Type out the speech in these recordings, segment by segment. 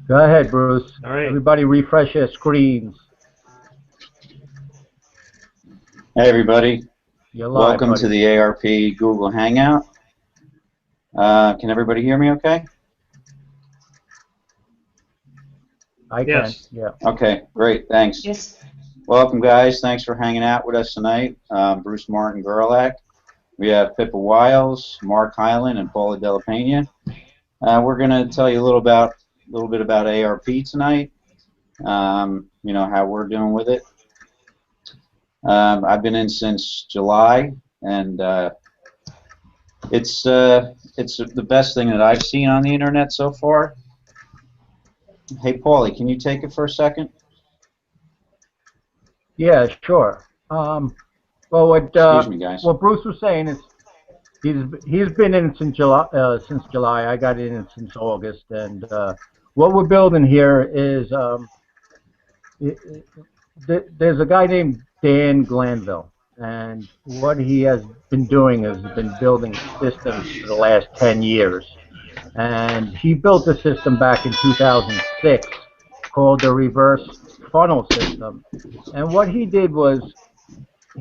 Go ahead, Bruce. All right. Everybody refresh their screens. Hey everybody, You're live, welcome to buddy. the ARP Google Hangout. Can everybody hear me okay? I can, Yes. yeah. Okay, great, thanks. Yes. Welcome guys, thanks for hanging out with us tonight. Bruce Martin Gerlach. We have Pippa Wiles, Mark Hyland, and Paula Della Pena. We're going to tell you a little bit about ARP tonight. You know how we're doing with it. I've been in since July, and it's the best thing that I've seen on the internet so far. Hey, Paulie, can you take it for a second? Yeah, sure. Well, Excuse me, guys. what Bruce was saying is he's been in since July. Since July, I got in since August, and what we're building here is there's a guy named Dan Glanville, and what he has been doing is been building systems for the last 10 years. And he built a system back in 2006 called the reverse funnel system. And what he did was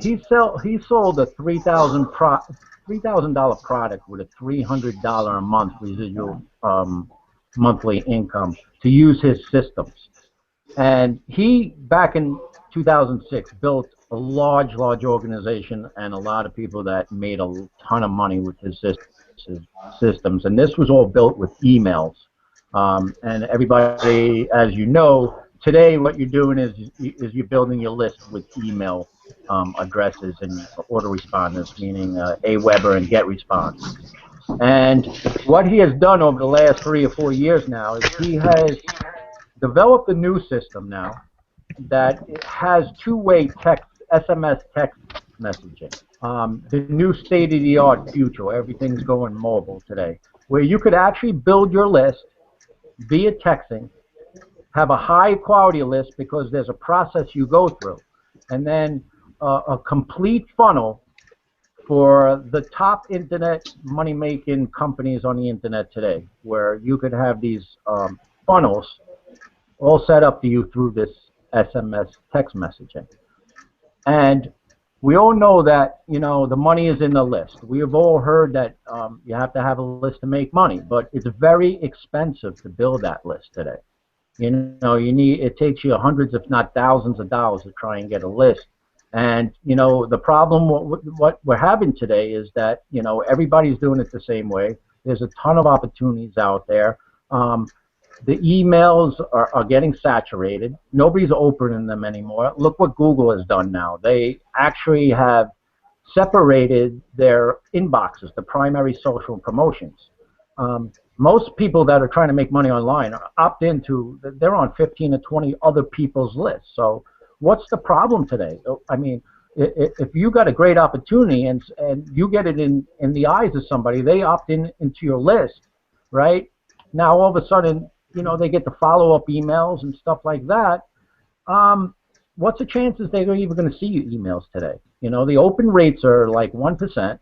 he sold a $3,000 product with a $300 a month residual monthly income to use his systems. And he, back in 2006, built a large organization and a lot of people that made a ton of money with his systems. And this was all built with emails. And everybody, as you know, today what you're doing is you're building your list with email addresses and autoresponders, meaning AWeber and GetResponse. And what he has done over the last 3 or 4 years now is he has developed a new system now that has two-way text, SMS text messaging. The new state-of-the-art future, everything's going mobile today, where you could actually build your list via texting, have a high-quality list because there's a process you go through, and then a complete funnel for the top internet money-making companies on the internet today, where you could have these funnels all set up to you through this SMS text messaging. And we all know that, you know, the money is in the list. We have all heard that you have to have a list to make money, but it's very expensive to build that list today. You know, it takes you hundreds, if not thousands of dollars to try and get a list. And, you know, the problem, what we're having today is that, you know, everybody's doing it the same way. There's a ton of opportunities out there. The emails are getting saturated. Nobody's opening them anymore. Look what Google has done now. They actually have separated their inboxes, the primary social promotions. Most people that are trying to make money online are opt into, they're on 15 or 20 other people's lists. So what's the problem today? I mean, if you got a great opportunity and you get it in the eyes of somebody, they opt into your list, right? Now all of a sudden, you know, they get the follow-up emails and stuff like that. What's the chances they're even going to see your emails today? You know, the open rates are like 1%,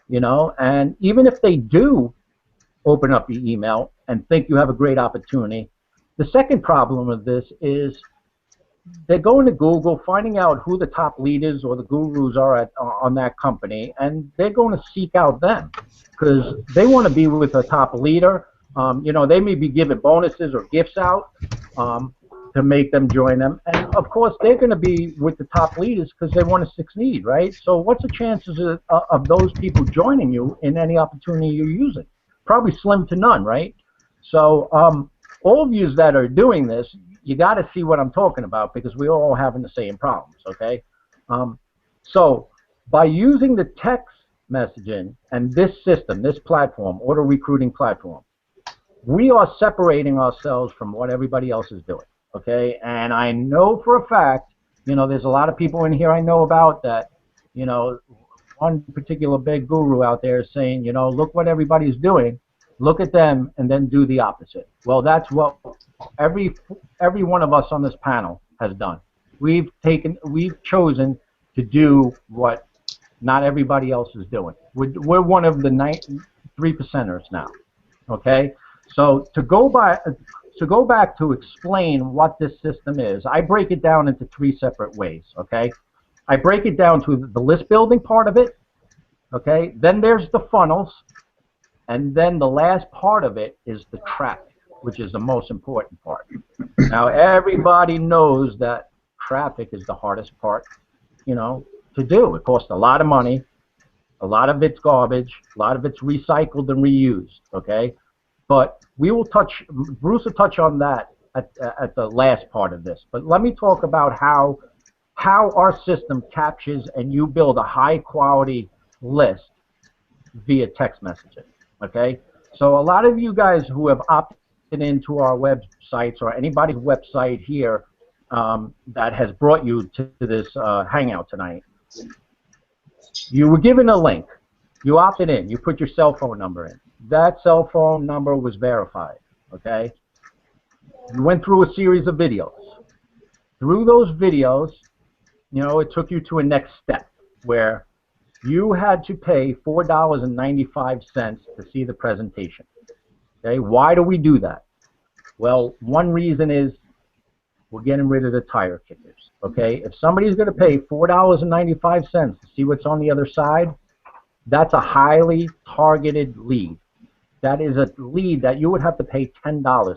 you know, and even if they do open up your email and think you have a great opportunity, the second problem with this is they're going to Google, finding out who the top leaders or the gurus are on that company, and they're going to seek out them because they want to be with a top leader. You know, they may be giving bonuses or gifts out to make them join them. And, of course, they're going to be with the top leaders because they want to succeed, right? So what's the chances of those people joining you in any opportunity you're using? Probably slim to none, right? So all of you that are doing this, you got to see what I'm talking about because we're all having the same problems, okay? So by using the text messaging and this system, this platform, auto recruiting platform, we are separating ourselves from what everybody else is doing, okay? And I know for a fact, you know, there's a lot of people in here I know about that, you know, one particular big guru out there is saying, you know, look what everybody's doing, look at them, and then do the opposite. Well, that's what every one of us on this panel has done. We've chosen to do what not everybody else is doing. We're one of the 3%ers now, okay? So to go by, to go back to explain what this system is, I break it down into three separate ways, okay? I break it down to the list building part of it, okay? Then there's the funnels, and then the last part of it is the traffic, which is the most important part. Now, everybody knows that traffic is the hardest part, you know, to do. It costs a lot of money. A lot of it's garbage. A lot of it's recycled and reused, okay? But we will touch, Bruce will touch on that at the last part of this. But let me talk about how our system captures and you build a high-quality list via text messaging, okay? So a lot of you guys who have opted into our websites or anybody's website here that has brought you to this Hangout tonight, you were given a link. You opted in. You put your cell phone number in. That cell phone number was verified, okay? You went through a series of videos. Through those videos, you know, it took you to a next step where you had to pay $4.95 to see the presentation. Okay, why do we do that? Well, one reason is we're getting rid of the tire kickers. Okay, if somebody's going to pay $4.95 to see what's on the other side, that's a highly targeted lead. That is a lead that you would have to pay $10 for.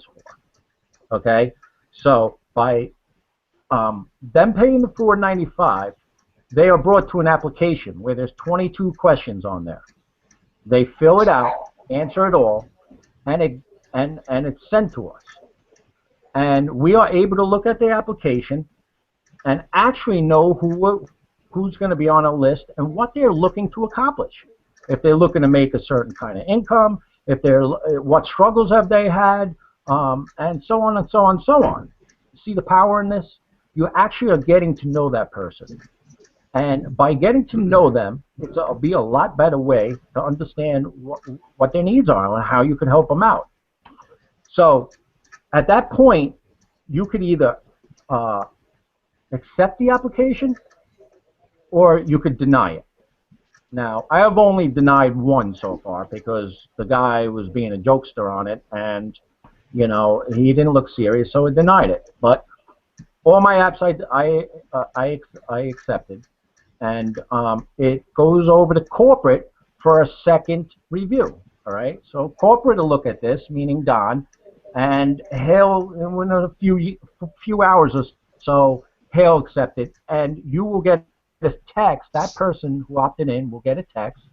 Okay, so by them paying the $4.95, they are brought to an application where there's 22 questions on there. They fill it out, answer it all, and it's sent to us. And we are able to look at the application and actually know who's going to be on a list and what they're looking to accomplish. If they're looking to make a certain kind of income, if they're what struggles have they had, and so on and so on and so on. See the power in this? You actually are getting to know that person. And by getting to know them, it'll be a lot better way to understand what their needs are and how you can help them out. So at that point, you could either accept the application or you could deny it. Now, I have only denied one so far because the guy was being a jokester on it and, you know, he didn't look serious, so I denied it. But all my apps I accepted. And it goes over to corporate for a second review. All right, so corporate will look at this, meaning Don, and he'll, in a few hours or so, he'll accept it, and you will get this text. That person who opted in will get a text,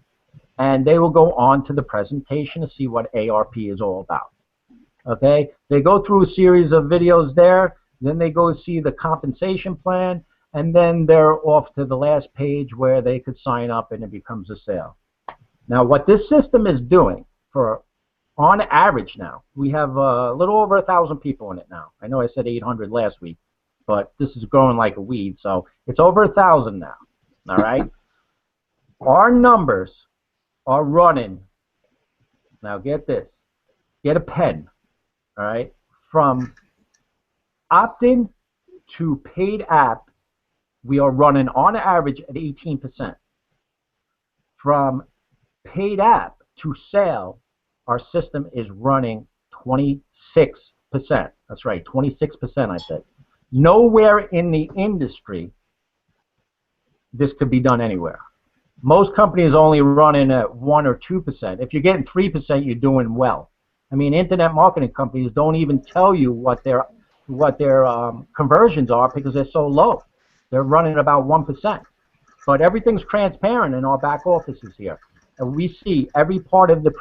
and they will go on to the presentation to see what ARP is all about. Okay, they go through a series of videos there, then they go see the compensation plan, and then they're off to the last page where they could sign up and it becomes a sale. Now, what this system is doing for, on average now, we have a little over 1,000 people in it now. I know I said 800 last week, but this is growing like a weed, so it's over 1,000 now, all right? Our numbers are running, now get this, get a pen, all right, from opt-in to paid app, we are running on average at 18%. From paid app to sale, our system is running 26%. That's right, 26% I said. Nowhere in the industry this could be done anywhere. Most companies only running at 1 or 2%. If you're getting 3%, you're doing well. I mean, internet marketing companies don't even tell you what their conversions are because they're so low. They're running about 1%. But everything's transparent in our back offices here. And we see every part of the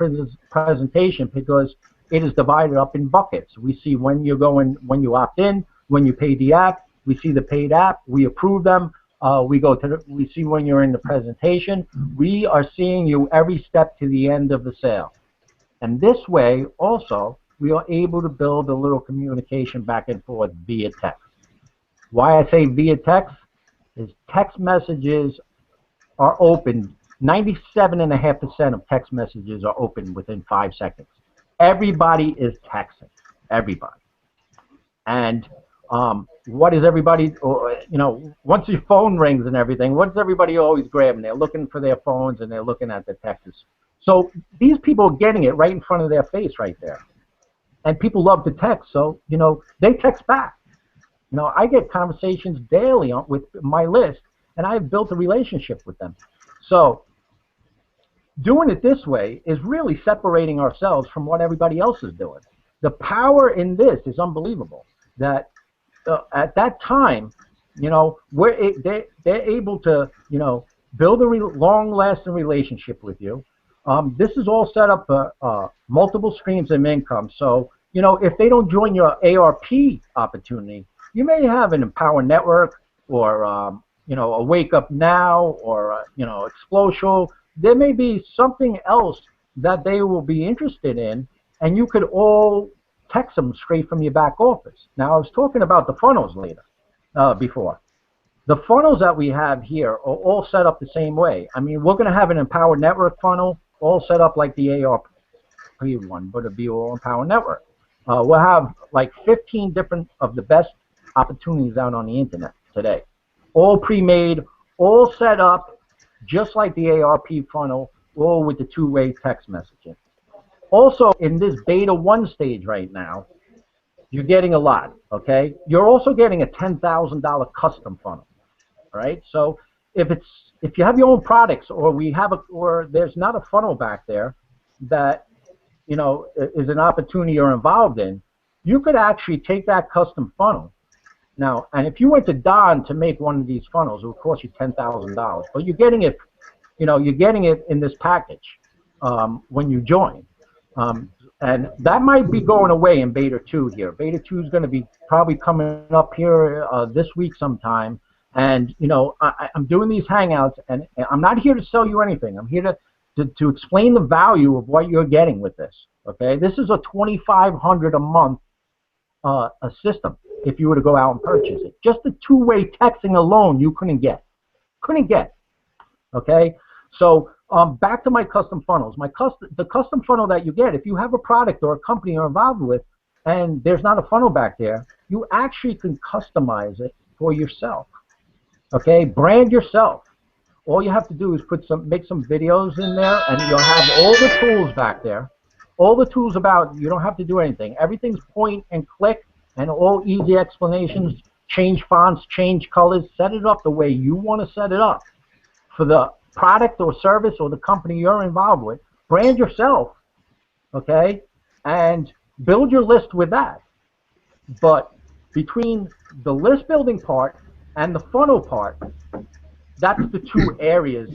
presentation because it is divided up in buckets. We see when you're going, when you opt in, when you pay the app, we see the paid app, we approve them, we see when you're in the presentation. We are seeing you every step to the end of the sale. And this way, also, we are able to build a little communication back and forth via text. Why I say via text is text messages are open. 97.5% of text messages are open within 5 seconds. Everybody is texting. Everybody. And what is everybody, you know, once your phone rings and everything, what's everybody always grabbing? They're looking for their phones and they're looking at the texts. So these people are getting it right in front of their face right there. and people love to text, so they text back. I get conversations daily with my list, and I've built a relationship with them. So doing it this way is really separating ourselves from what everybody else is doing. The power in this is unbelievable. That at that time, they're able to, build a long-lasting relationship with you. This is all set up multiple streams of income. So, if they don't join your ARP opportunity, you may have an Empower Network or, a Wake Up Now or, Explosive. There may be something else that they will be interested in, and you could all text them straight from your back office. Now, I was talking about the funnels before. The funnels that we have here are all set up the same way. I mean, we're going to have an Empower Network funnel all set up like the ARP one, but it'll be all Empower Network. We'll have like 15 different of the best opportunities out on the internet today. All pre-made, all set up, just like the ARP funnel, all with the two-way text messaging. Also, in this beta 1 stage right now, you're getting a lot, okay? You're also getting a $10,000 custom funnel, all right? So if you have your own products, or there's not a funnel back there that is an opportunity you're involved in, you could actually take that custom funnel. Now, and if you went to Don to make one of these funnels, it would cost you $10,000. But you're getting it, you're getting it in this package when you join. And that might be going away in Beta 2 here. Beta 2 is going to be probably coming up here this week sometime. And, I'm doing these Hangouts, and I'm not here to sell you anything. I'm here to explain the value of what you're getting with this. Okay? This is a $2,500 a month a system if you were to go out and purchase it. Just the two-way texting alone you couldn't get. Okay? So back to my custom funnels. The custom funnel that you get, if you have a product or a company you're involved with and there's not a funnel back there, you actually can customize it for yourself. Okay? Brand yourself. All you have to do is make some videos in there, and you'll have all the tools back there. All the tools you don't have to do anything. Everything's point and click and all easy explanations. Change fonts, change colors, set it up the way you want to set it up for the product or service or the company you're involved with. Brand yourself, okay, and build your list with that. But between the list building part and the funnel part, that's the two areas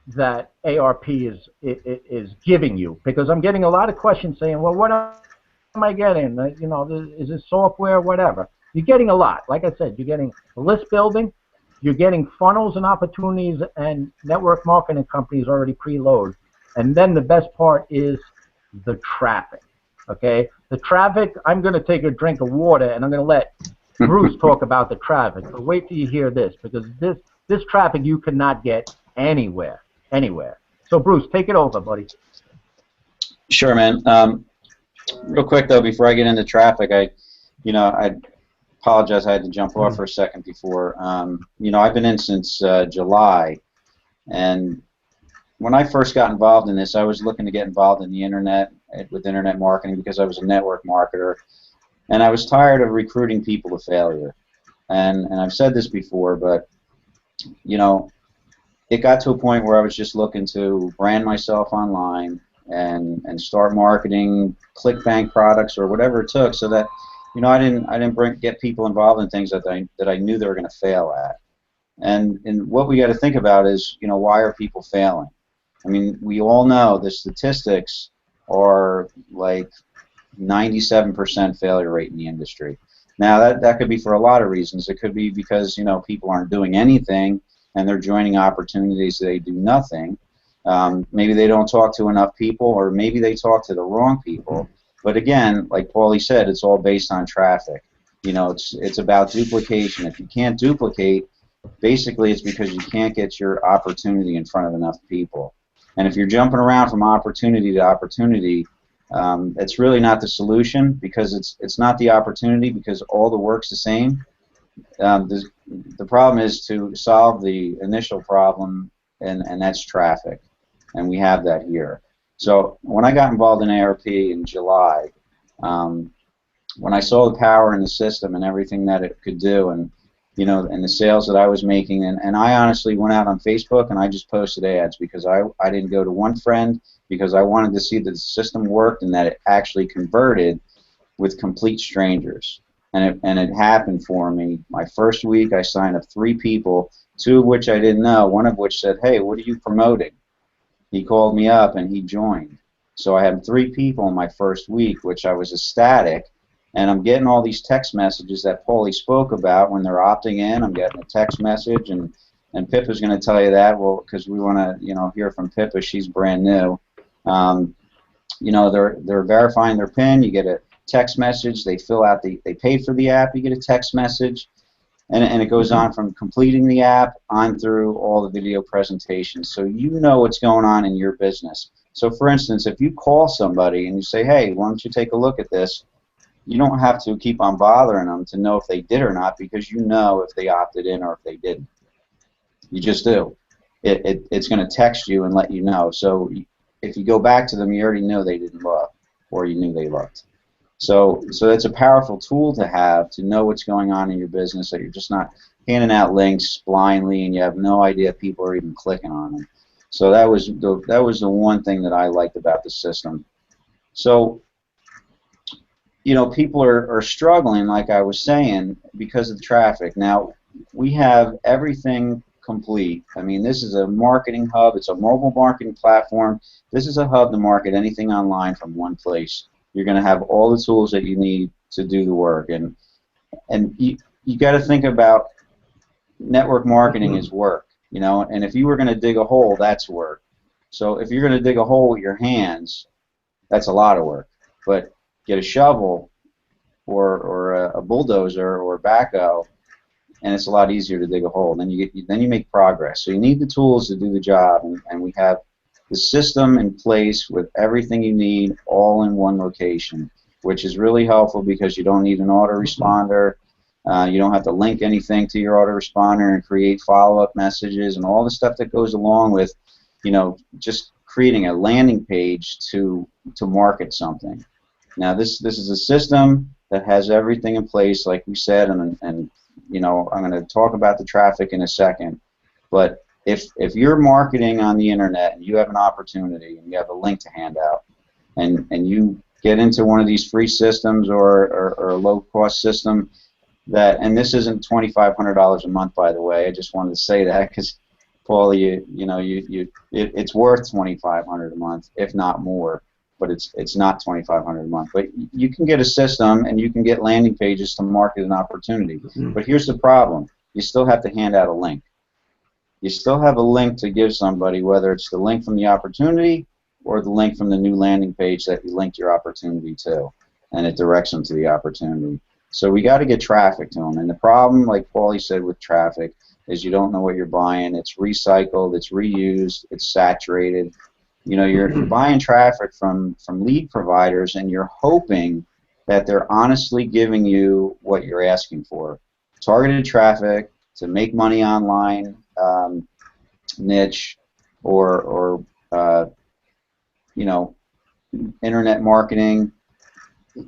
that ARP is giving you. Because I'm getting a lot of questions saying, well, what am I getting? Is it software, whatever? You're getting a lot. Like I said, you're getting list building, you're getting funnels and opportunities and network marketing companies already preload. And then the best part is the traffic, okay? The traffic, I'm going to take a drink of water, and I'm going to let Bruce talk about the traffic. But wait till you hear this, because this traffic you cannot get anywhere. So Bruce, take it over, buddy. Sure, man. Real quick though, before I get into traffic, I apologize. I had to jump off for a second before. I've been in since July, and when I first got involved in this, I was looking to get involved in the internet with internet marketing because I was a network marketer, and I was tired of recruiting people to failure. And I've said this before, but it got to a point where I was just looking to brand myself online and start marketing ClickBank products or whatever it took, so that I didn't get people involved in things that I knew they were going to fail at. And what we got to think about is why are people failing? I mean, we all know the statistics are like 97% failure rate in the industry. Now that could be for a lot of reasons. It could be because people aren't doing anything and they're joining opportunities they do nothing. Maybe they don't talk to enough people, or maybe they talk to the wrong people. But again, like Paulie said, it's all based on traffic. It's about duplication. If you can't duplicate, basically it's because you can't get your opportunity in front of enough people. And if you're jumping around from opportunity to opportunity, it's really not the solution, because it's not the opportunity, because all the work's the same. The problem is to solve the initial problem, and that's traffic, and we have that here. So when I got involved in ARP in July, When I saw the power in the system and everything that it could do, and and the sales that I was making, and I honestly went out on Facebook and I just posted ads because I didn't go to one friend, because I wanted to see that the system worked and that it actually converted with complete strangers. And it happened for me. My first week I signed up 3 people, 2 of which I didn't know, one of which said, "Hey, what are you promoting?" He called me up and he joined. So I had 3 people in my first week, which I was ecstatic. And I'm getting all these text messages that Paulie spoke about when they're opting in. I'm getting a text message, and Pippa's going to tell you that, well, because we want to hear from Pippa. She's brand new. They're verifying their PIN. You get a text message. They fill out they pay for the app. You get a text message. And it goes on from completing the app on through all the video presentations. So you know what's going on in your business. So for instance, if you call somebody and you say, "Hey, why don't you take a look at this?" You don't have to keep on bothering them to know if they did or not, because you know if they opted in or if they didn't. You just do. It's going to text you and let you know. So if you go back to them, you already know they didn't look, or you knew they looked. So that's a powerful tool to have, to know what's going on in your business, that you're just not handing out links blindly and you have no idea people are even clicking on them. So that was the one thing that I liked about the system. So people are struggling, like I was saying, because of the traffic. Now, we have everything complete. I mean, this is a marketing hub. It's a mobile marketing platform. This is a hub to market anything online from one place. You're going to have all the tools that you need to do the work. And you got to think about network marketing is work, and if you were going to dig a hole, that's work. So if you're going to dig a hole with your hands, that's a lot of work. But get a shovel or a bulldozer or a backhoe, and it's a lot easier to dig a hole. Then you make progress. So you need the tools to do the job, and we have the system in place with everything you need all in one location, which is really helpful because you don't need an autoresponder. You don't have to link anything to your autoresponder and create follow-up messages and all the stuff that goes along with, just creating a landing page to market something. Now, this is a system that has everything in place, like we said, and I'm going to talk about the traffic in a second. But if you're marketing on the internet and you have an opportunity and you have a link to hand out, and you get into one of these free systems or a low-cost system, and this isn't $2,500 a month, by the way. I just wanted to say that because, Paulie, it's worth $2,500 a month, if not more. But it's not $2,500 a month. But you can get a system and you can get landing pages to market an opportunity. But here's the problem: you still have to hand out a link. You still have a link to give somebody, whether it's the link from the opportunity or the link from the new landing page that you linked your opportunity to, and it directs them to the opportunity. So we got to get traffic to them. And the problem, like Paulie said, with traffic is you don't know what you're buying. It's recycled, it's reused, it's saturated. You're buying traffic from lead providers, and you're hoping that they're honestly giving you what you're asking for. Targeted traffic to make money online, niche, or internet marketing.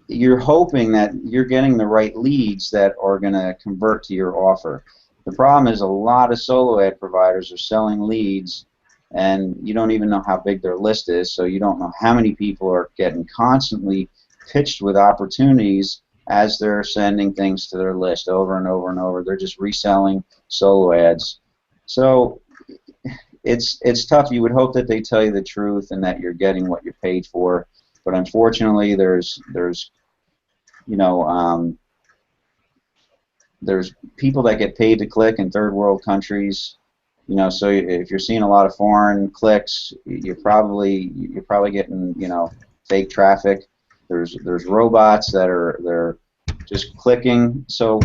You're hoping that you're getting the right leads that are going to convert to your offer. The problem is a lot of solo ad providers are selling leads, and you don't even know how big their list is, so you don't know how many people are getting constantly pitched with opportunities as they're sending things to their list over and over and over. They're just reselling solo ads. So it's tough. You would hope that they tell you the truth and that you're getting what you're paid for, but unfortunately there's people that get paid to click in third world countries. So if you're seeing a lot of foreign clicks, you're probably getting fake traffic. There's robots that they're just clicking. So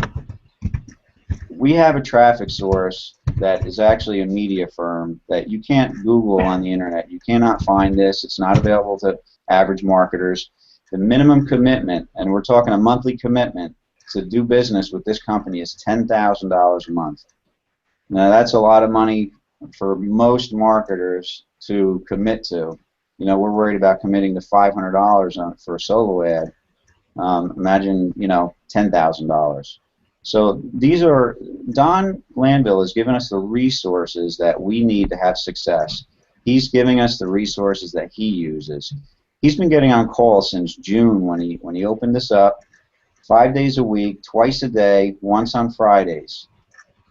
we have a traffic source that is actually a media firm that you can't Google on the internet. You cannot find this. It's not available to average marketers. The minimum commitment, and we're talking a monthly commitment to do business with this company, is $10,000 a month. Now that's a lot of money for most marketers to commit to. We're worried about committing to $500 for a solo ad. Imagine, $10,000. So these are, Don Glanville has given us the resources that we need to have success. He's giving us the resources that he uses. He's been getting on call since June when he opened this up, 5 days a week, twice a day, once on Fridays.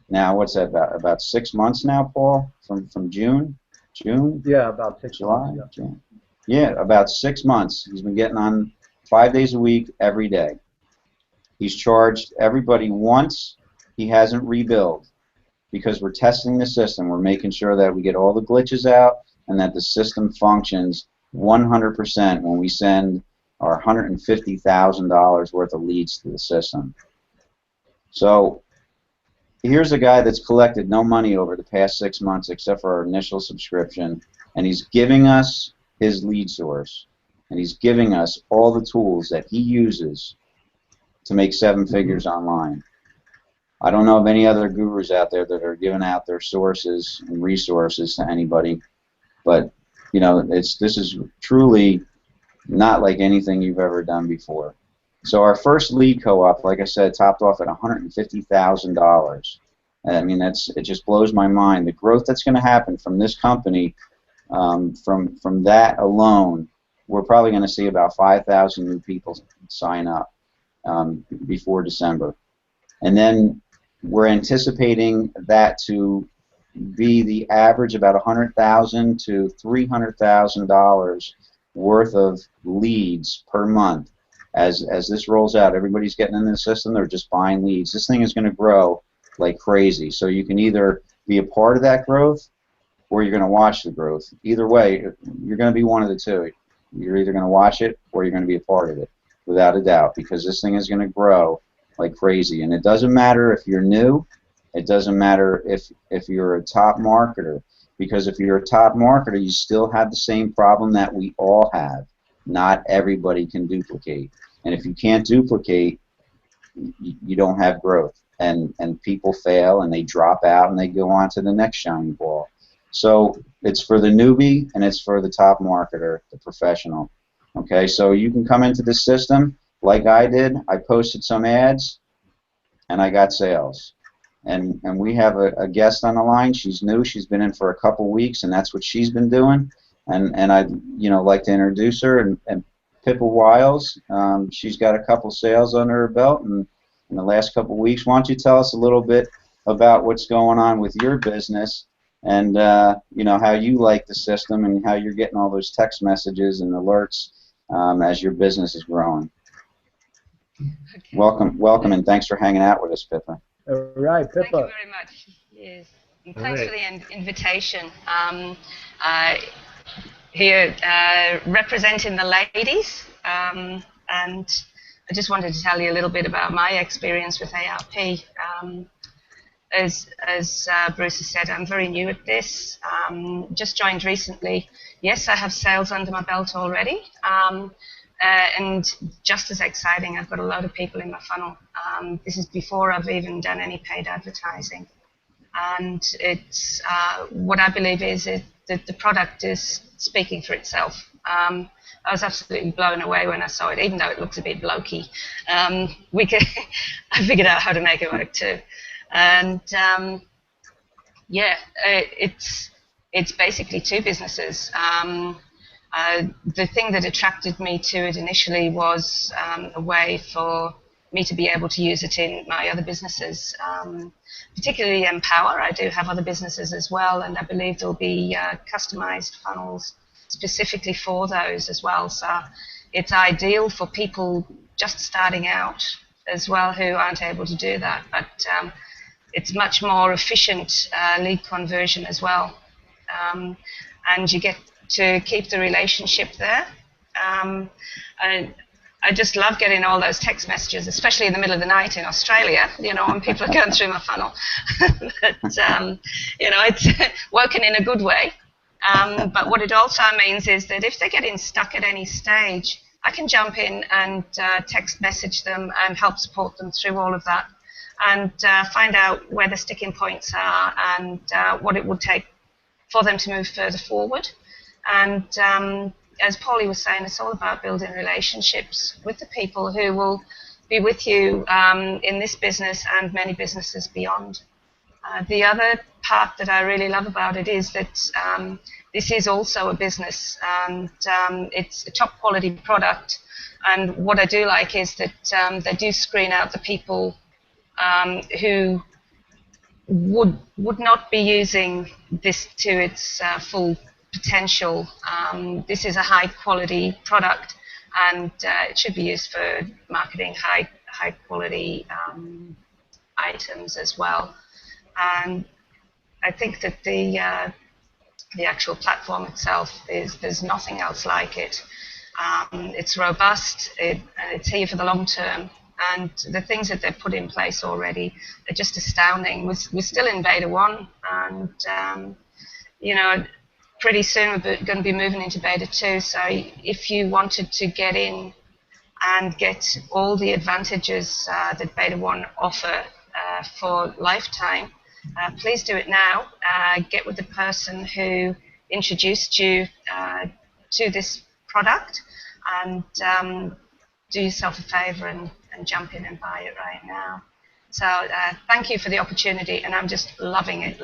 Now, what's that, about 6 months now, Paul? From June? Yeah, about 6 July? months. Yeah. June. Yeah, about 6 months. He's been getting on 5 days a week, every day. He's charged everybody once. He hasn't rebilled because we're testing the system. We're making sure that we get all the glitches out and that the system functions 100% when we send our $150,000 worth of leads to the system. So here's a guy that's collected no money over the past 6 months except for our initial subscription, and he's giving us his lead source, and he's giving us all the tools that he uses to make 7 figures online. I don't know of any other gurus out there that are giving out their sources and resources to anybody, but this is truly not like anything you've ever done before. So our first lead co-op, like I said, topped off at $150,000. I mean, it just blows my mind. The growth that's going to happen from this company, from that alone, we're probably going to see about 5,000 new people sign up before December. And then we're anticipating that to be the average about $100,000 to $300,000 worth of leads per month. As this rolls out, everybody's getting in the system, they're just buying leads. This thing is going to grow like crazy. So you can either be a part of that growth or you're going to watch the growth. Either way, you're going to be one of the two. You're either going to watch it or you're going to be a part of it, without a doubt, because this thing is going to grow like crazy. And it doesn't matter if you're new. It doesn't matter if you're a top marketer, because if you're a top marketer, you still have the same problem that we all have. Not everybody can duplicate. And if you can't duplicate, you don't have growth. And people fail and they drop out and they go on to the next shiny ball. So it's for the newbie and it's for the top marketer, the professional. Okay, so you can come into the system like I did. I posted some ads and I got sales. And we have a guest on the line. She's new. She's been in for a couple weeks, and that's what she's been doing. And I'd like to introduce her. And Pippa Wiles, she's got a couple sales under her belt in the last couple weeks. Why don't you tell us a little bit about what's going on with your business and how you like the system and how you're getting all those text messages and alerts as your business is growing. Okay. Welcome, and thanks for hanging out with us, Pippa. All right, Pippa. Thank you very much. Yes, and thanks for the invitation. Here, representing the ladies, and I just wanted to tell you a little bit about my experience with ARP. As Bruce has said, I'm very new at this. Just joined recently. Yes, I have sales under my belt already. And just as exciting, I've got a load of people in my funnel. This is before I've even done any paid advertising. And it's what I believe is that the product is speaking for itself. I was absolutely blown away when I saw it, even though it looks a bit blokey. I figured out how to make it work too. And yeah, it's basically two businesses. The thing that attracted me to it initially was a way for me to be able to use it in my other businesses, particularly Empower. I do have other businesses as well, and I believe there'll be customized funnels specifically for those as well. So it's ideal for people just starting out as well who aren't able to do that. But it's much more efficient lead conversion as well, and you get to keep the relationship there. I just love getting all those text messages, especially in the middle of the night in Australia, when people are going through my funnel. But, it's working in a good way. But what it also means is that if they're getting stuck at any stage, I can jump in and text message them and help support them through all of that and find out where the sticking points are and what it would take for them to move further forward. And as Paulie was saying, it's all about building relationships with the people who will be with you in this business and many businesses beyond. The other part that I really love about it is that this is also a business, and it's a top quality product. And what I do like is that they do screen out the people who would not be using this to its full potential. This is a high quality product, and it should be used for marketing high quality items as well. And I think that the actual platform itself there's nothing else like it. It's robust, and it's here for the long term. And the things that they've put in place already are just astounding. We're still in beta 1, and you know, pretty soon we're going to be moving into beta 2. So if you wanted to get in and get all the advantages that beta 1 offer for lifetime, please do it now. Get with the person who introduced you to this product, and do yourself a favor and jump in and buy it right now. So thank you for the opportunity, and I'm just loving it.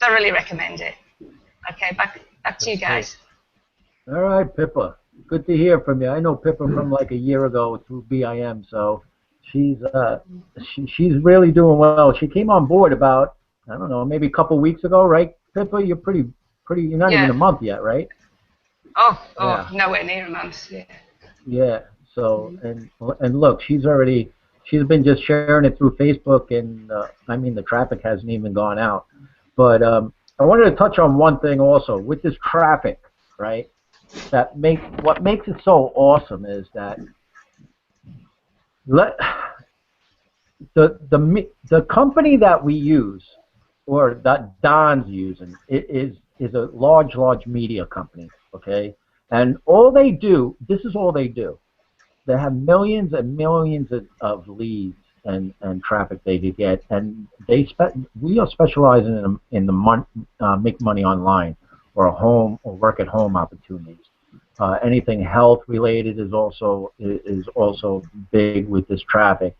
Thoroughly recommend it. Okay, back to you guys. All right, Pippa. Good to hear from you. I know Pippa from like a year ago through BIM, so she's really doing well. She came on board about, I don't know, maybe a couple weeks ago, right, Pippa? You're pretty. You're not even a month yet, right? Oh, yeah. Nowhere near a month. Yeah. Yeah. So and look, she's been just sharing it through Facebook, and I mean the traffic hasn't even gone out. But I wanted to touch on one thing also with this traffic, right? What makes it so awesome is that the company that we use, or that Don's using, is a large media company, okay? And all they do, this is all they do. They have millions and millions of leads and traffic they could get, and we are specializing in the make money online, or home or work at home opportunities. Anything health related is also big with this traffic.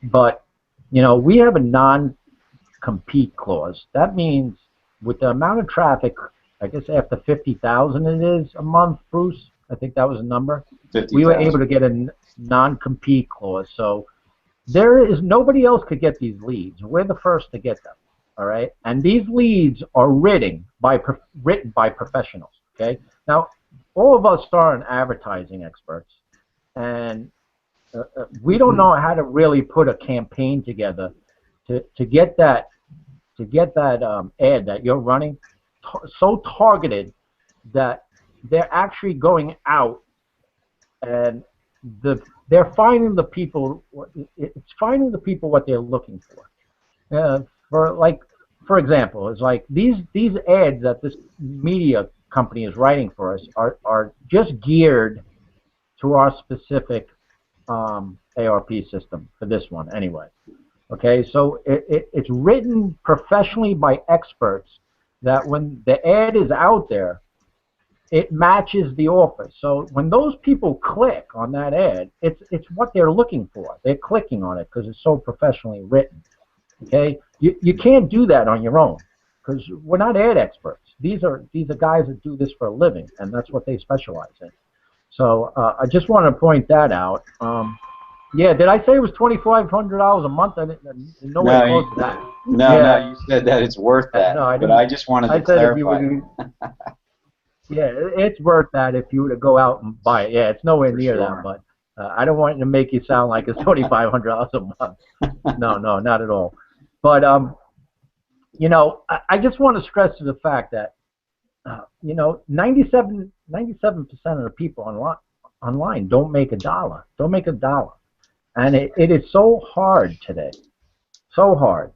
But you know, we have a non-compete clause. That means with the amount of traffic, I guess after 50,000 it is a month, Bruce. I think that was a number. 50,000. We were able to get a non-compete clause, so nobody else could get these leads. We're the first to get them. All right, and these leads are written by professionals. Okay, now all of us aren't advertising experts, and we don't know how to really put a campaign together to get that ad that you're running so targeted that they're actually going out and they're finding the people. It's finding the people what they're looking for. For example, it's like these ads that this media company is writing for us are just geared to our specific ARP system for this one anyway. Okay, so it's written professionally by experts that when the ad is out there, it matches the offer. So when those people click on that ad, it's what they're looking for. They're clicking on it because it's so professionally written. Okay, you can't do that on your own because we're not ad experts. These are guys that do this for a living, and that's what they specialize in. So I just want to point that out. Yeah, did I say it was $2,500 a month? No way close to that. No, you said that it's worth that. No, but I just wanted to clarify. Yeah, it's worth that if you were to go out and buy it. Yeah, it's nowhere near that, but I don't want to make you sound like it's $2,500 a month. No, not at all. But you know, I just want to stress to the fact that you know, 97% of the people online don't make a dollar. Don't make a dollar, and it is so hard today, so hard,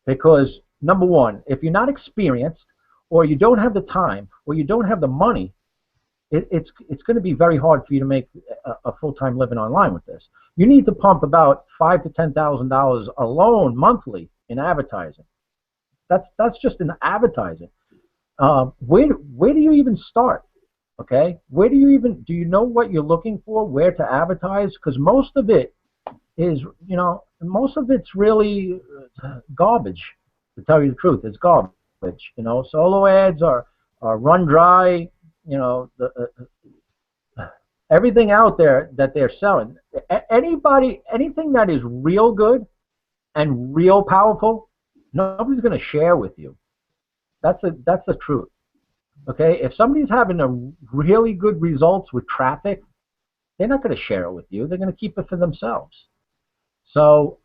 because number one, if you're not experienced, or you don't have the time, or you don't have the money, it's going to be very hard for you to make a full-time living online with this. You need to pump about $5,000 to $10,000 alone monthly in advertising. That's just in advertising. Where do you even start? Okay, where do you know what you're looking for? Where to advertise? Because most of it is, most of it's really garbage. To tell you the truth, it's garbage. Solo ads are run dry. Everything out there that they're selling. Anything that is real good and real powerful, nobody's going to share with you. That's the truth. Okay, if somebody's having a really good results with traffic, they're not going to share it with you. They're going to keep it for themselves. So,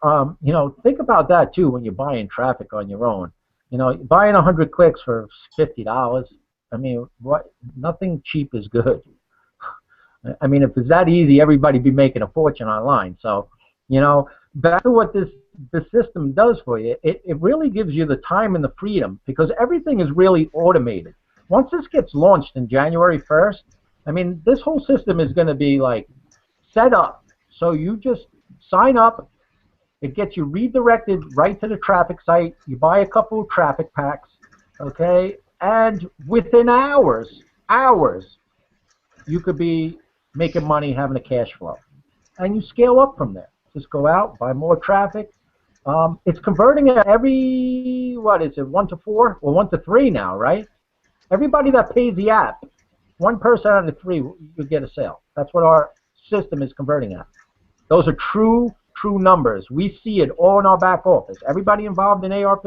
think about that too when you're buying traffic on your own. Buying 100 clicks for $50. I mean, what? Nothing cheap is good. I mean, if it's that easy, everybody'd be making a fortune online. So, back to what this system does for you, it really gives you the time and the freedom because everything is really automated. Once this gets launched in January 1st, I mean, this whole system is going to be like set up. So you just sign up. It gets you redirected right to the traffic site. You buy a couple of traffic packs, okay? And within hours, you could be making money, having a cash flow. And you scale up from there. Just go out, buy more traffic. It's converting at every, 1 to 4 or 1 to 3 now, right? Everybody that pays the app, 1 person out of 3 you get a sale. That's what our system is converting at. Those are true numbers. We see it all in our back office. Everybody involved in ARP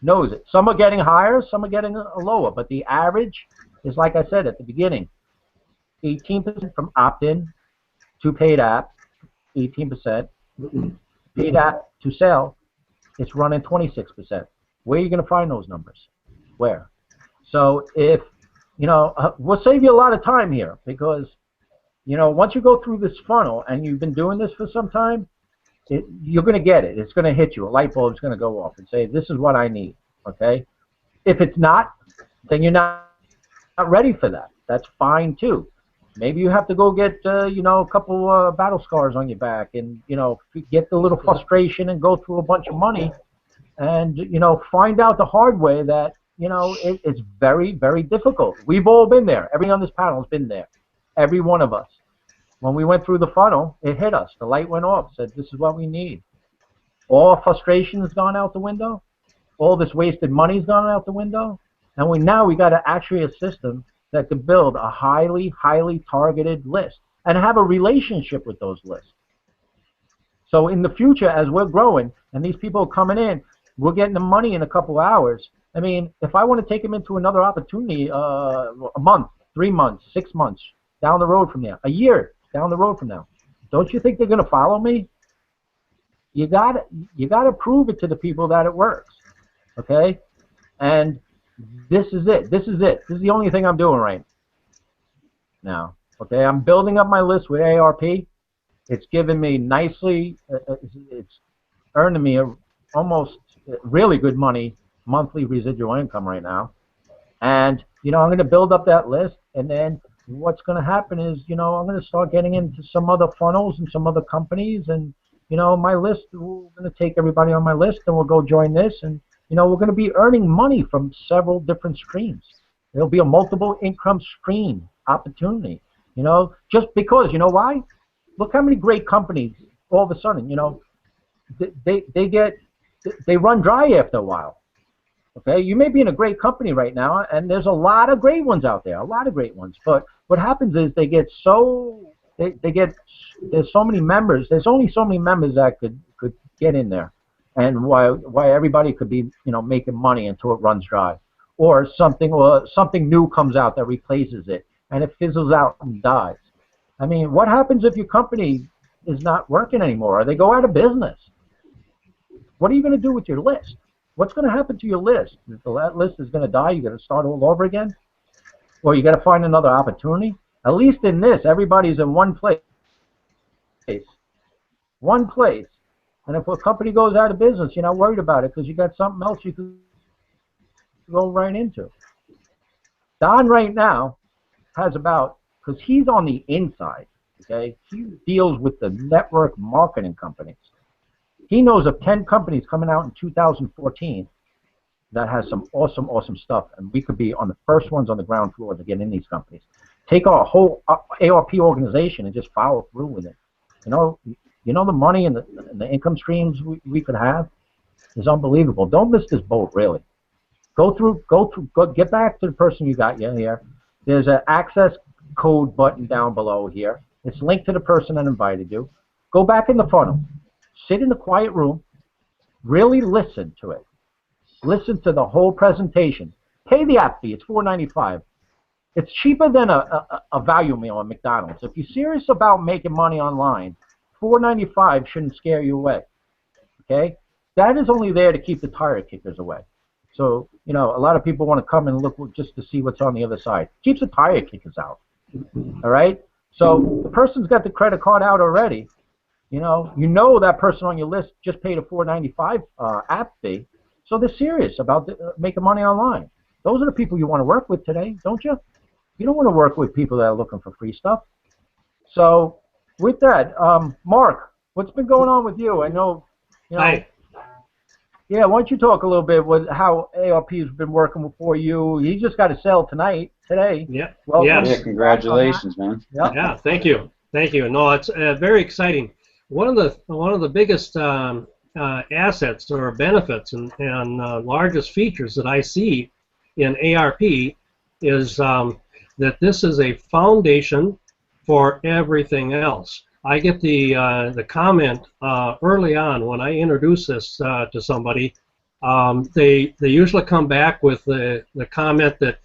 knows it. Some are getting higher, some are getting lower, but the average is, like I said at the beginning, 18% from opt-in to paid app, 18%. Paid app to sell, it's running 26%. Where are you going to find those numbers? Where? So if, we'll save you a lot of time here because, once you go through this funnel and you've been doing this for some time, you're going to get it. It's going to hit you. A light bulb is going to go off and say, this is what I need, okay? If it's not, then you're not ready for that. That's fine, too. Maybe you have to go get, a couple battle scars on your back and, get the little frustration and go through a bunch of money and, find out the hard way that, it's very, very difficult. We've all been there. Everyone on this panel has been there. Every one of us. When we went through the funnel, it hit us. The light went off. Said, this is what we need. All frustration has gone out the window. All this wasted money has gone out the window. And now we got actually a system that can build a highly, highly targeted list and have a relationship with those lists. So in the future, as we're growing and these people are coming in, we're getting the money in a couple hours. I mean, if I want to take them into another opportunity, a month, 3 months, 6 months down the road from there, a year down the road from now, don't you think they're going to follow me? You got to prove it to the people that it works, okay? And this is it. This is the only thing I'm doing right now. Okay, I'm building up my list with ARP. It's giving me nicely. It's earning me almost really good money, monthly residual income right now. And I'm going to build up that list, and then what's going to happen is I'm going to start getting into some other funnels and some other companies, and my list. We're going to take everybody on my list, and we'll go join this, and we're going to be earning money from several different streams. There'll be a multiple income stream opportunity, just because, why? Look how many great companies all of a sudden, they run dry after a while. Okay, you may be in a great company right now, and there's a lot of great ones out there, a lot of great ones. But what happens is there's so many members. There's only so many members that could get in there, and why everybody could be making money until it runs dry, or something new comes out that replaces it, and it fizzles out and dies. I mean, what happens if your company is not working anymore, or they go out of business? What are you going to do with your list? What's going to happen to your list? That list is going to die. You're going to start all over again? Or you got to find another opportunity? At least in this, everybody's in one place. One place. And if a company goes out of business, you're not worried about it because you got something else you can go right into. Don right now has because he's on the inside, okay? He deals with the network marketing companies. He knows of 10 companies coming out in 2014 that has some awesome, awesome stuff, and we could be on the first ones on the ground floor to get in these companies. take a whole ARP organization and just follow through with it. You know the money and the income streams we could have is unbelievable. Don't miss this boat, really. Get back to the person you got here. There's an access code button down below here. It's linked to the person that invited you. Go back in the funnel. Sit in the quiet room. Really listen to it. Listen to the whole presentation. Pay the app fee. It's $4.95. It's cheaper than a value meal at McDonald's. If you're serious about making money online, $4.95 shouldn't scare you away. Okay? That is only there to keep the tire kickers away. So, a lot of people want to come and look just to see what's on the other side. Keeps the tire kickers out. All right? So the person's got the credit card out already. You know that person on your list just paid a $4.95 app fee. So they're serious about making money online. Those are the people you want to work with today, don't you? You don't want to work with people that are looking for free stuff. So with that, Mark, what's been going on with you? I know, Hi. Yeah, why don't you talk a little bit with how ARP has been working for you? You just got a sale today. Yeah. Well, Yes. Yeah, congratulations, man. Yep. Yeah. Thank you. Thank you. No, it's very exciting. One of the biggest assets or benefits and largest features that I see in ARP is that this is a foundation for everything else. I get the comment early on when I introduce this to somebody. They usually come back with the comment that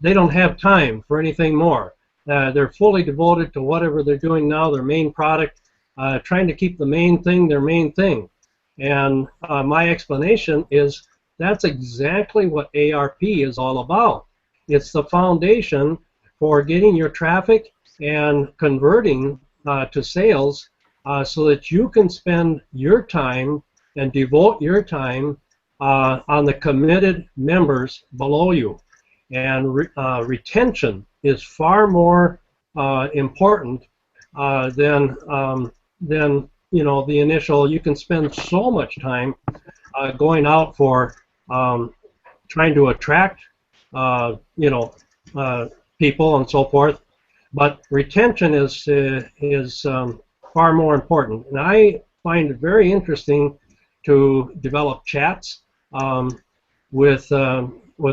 they don't have time for anything more. They're fully devoted to whatever they're doing now, their main product, trying to keep the main thing their main thing. And my explanation is that's exactly what ARP is all about. It's the foundation for getting your traffic and converting to sales so that you can spend your time and devote your time on the committed members below you. And retention is far more important than the initial. You can spend so much time going out for trying to attract people and so forth, but retention is far more important. And I find it very interesting to develop chats with a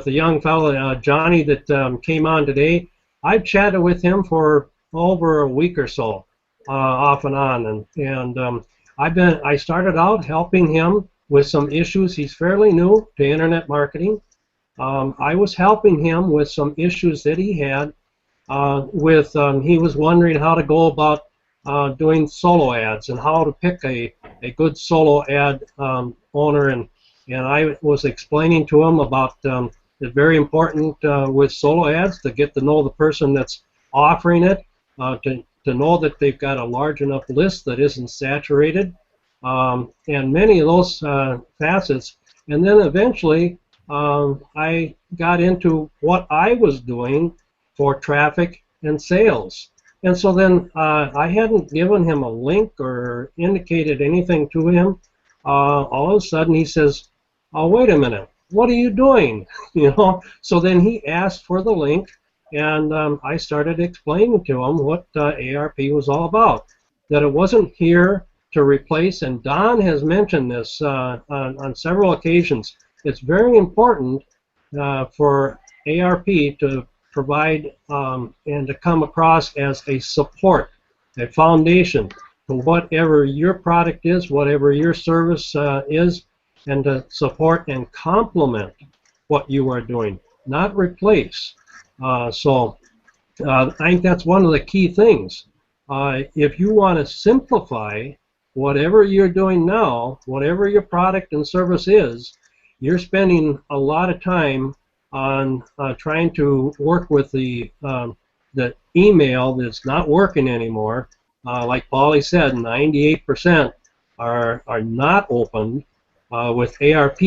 young fellow, Johnny, that came on today. I've chatted with him for over a week or so, off and on, and I started out helping him with some issues. He's fairly new to internet marketing. I was helping him with some issues that he had he was wondering how to go about doing solo ads and how to pick a good solo ad owner, and I was explaining to him about it's very important with solo ads to get to know the person that's offering it, to know that they've got a large enough list that isn't saturated, and many of those facets. And then eventually I got into what I was doing for traffic and sales. And so then I hadn't given him a link or indicated anything to him. All of a sudden he says, "Oh, wait a minute, what are you doing?" So then he asked for the link, and I started explaining to him what ARP was all about. That it wasn't here to replace, and Don has mentioned this on several occasions. It's very important for ARP to provide and to come across as a support, a foundation for whatever your product is, whatever your service is, and to support and complement what you are doing, not replace. So I think that's one of the key things. If you want to simplify whatever you're doing now, whatever your product and service is, you're spending a lot of time on trying to work with the email that's not working anymore. Like Paulie said, 98% are not opened. With ARP,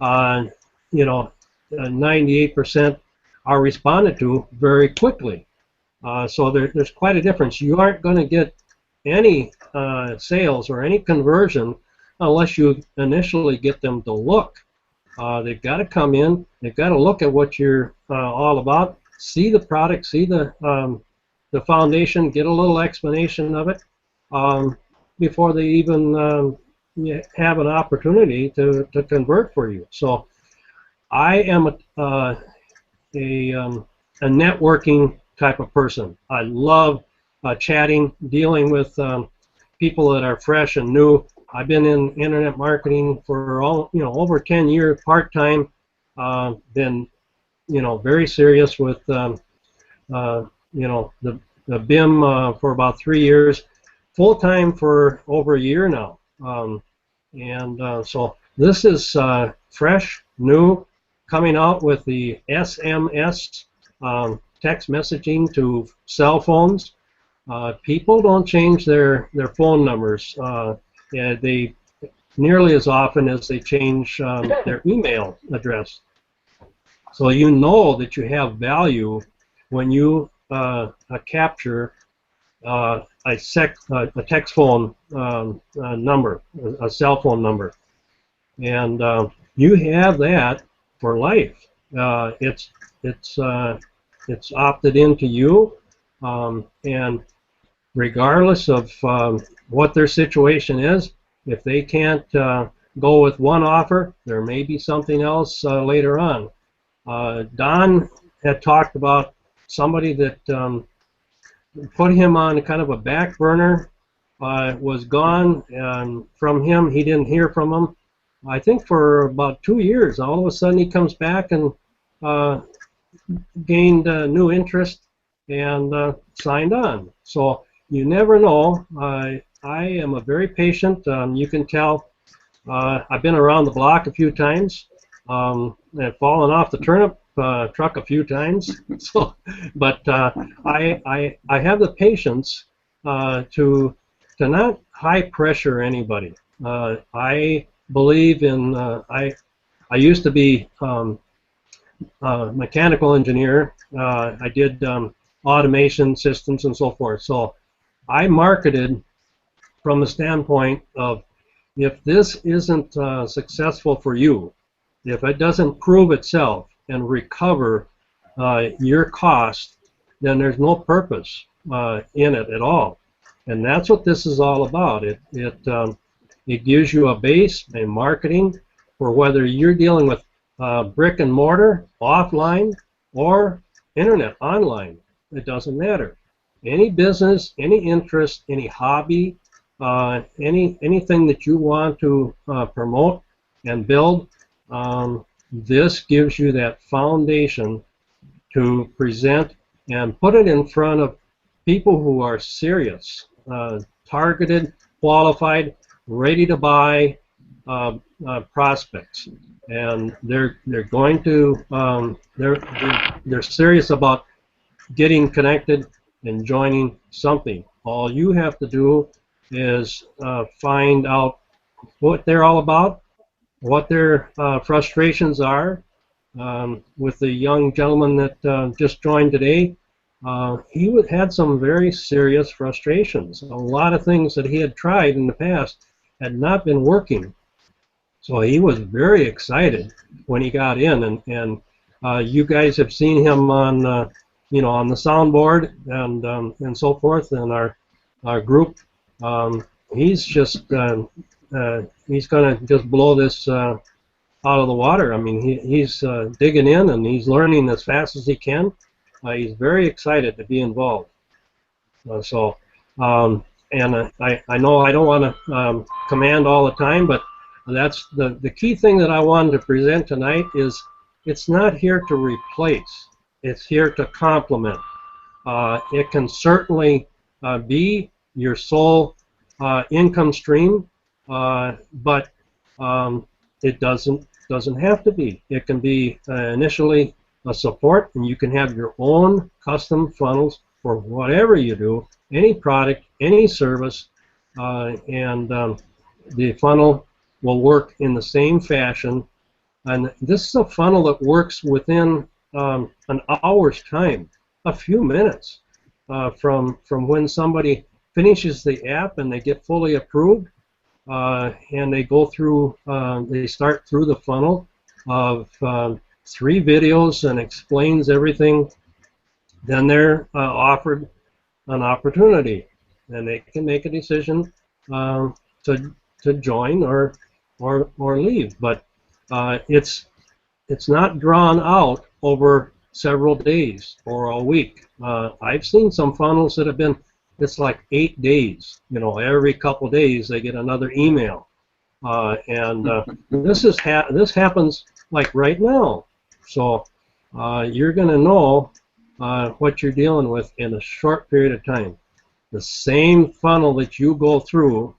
98% are responded to very quickly. So there's quite a difference. You aren't going to get any sales or any conversion unless you initially get them to look. They've got to come in, they've got to look at what you're all about, see the product, see the foundation, get a little explanation of it before they even have an opportunity to convert for you. So I am a networking type of person. I love chatting, dealing with people that are fresh and new. I've been in internet marketing for over 10 years, part-time. Been very serious with the BIM for about 3 years, full-time for over a year now. So this is fresh, new, coming out with the SMS text messaging to cell phones. People don't change their phone numbers they nearly as often as they change their email address. So you know that you have value when you capture a text phone number, a cell phone number, and you have that for life. It's opted into you, and regardless of what their situation is, if they can't go with one offer, there may be something else later on. Don had talked about somebody that put him on kind of a back burner, was gone, and from him, he didn't hear from him, I think for about 2 years. All of a sudden he comes back and gained new interest and signed on. So you never know. I am a very patient. You can tell I've been around the block a few times. I've fallen off the turnip truck a few times. So, but I have the patience to not high pressure anybody. I believe in I used to be a mechanical engineer. I did automation systems and so forth. So I marketed from the standpoint of, if this isn't successful for you, if it doesn't prove itself and recover your cost, then there's no purpose in it at all. And that's what this is all about. It gives you a base in marketing for whether you're dealing with brick and mortar, offline, or internet, online. It doesn't matter. Any business, any interest, any hobby, anything that you want to promote and build, this gives you that foundation to present and put it in front of people who are serious, targeted, qualified, ready to buy prospects, and they're going to they're serious about getting connected and joining something. All you have to do is find out what they're all about, what their frustrations are. With the young gentleman that just joined today, he had some very serious frustrations. A lot of things that he had tried in the past had not been working. So he was very excited when he got in, and you guys have seen him on on the soundboard and so forth in our group. He's just he's going to just blow this out of the water. I mean, he's digging in and he's learning as fast as he can. He's very excited to be involved. And I know I don't want to command all the time, but that's the key thing that I wanted to present tonight is it's not here to replace. It's here to complement. It can certainly be your sole income stream, but it doesn't have to be. It can be initially a support, and you can have your own custom funnels for whatever you do, any product, any service, and the funnel will work in the same fashion. And this is a funnel that works within an hour's time, a few minutes from when somebody finishes the app and they get fully approved, and they go through, they start through the funnel of 3 videos and explains everything then they're offered an opportunity, and they can make a decision to join or leave. But it's not drawn out over several days or a week. I've seen some funnels that have been, it's like 8 days. You know, every couple of days they get another email, and this happens like right now. So you're going to know what you're dealing with in a short period of time. The same funnel that you go through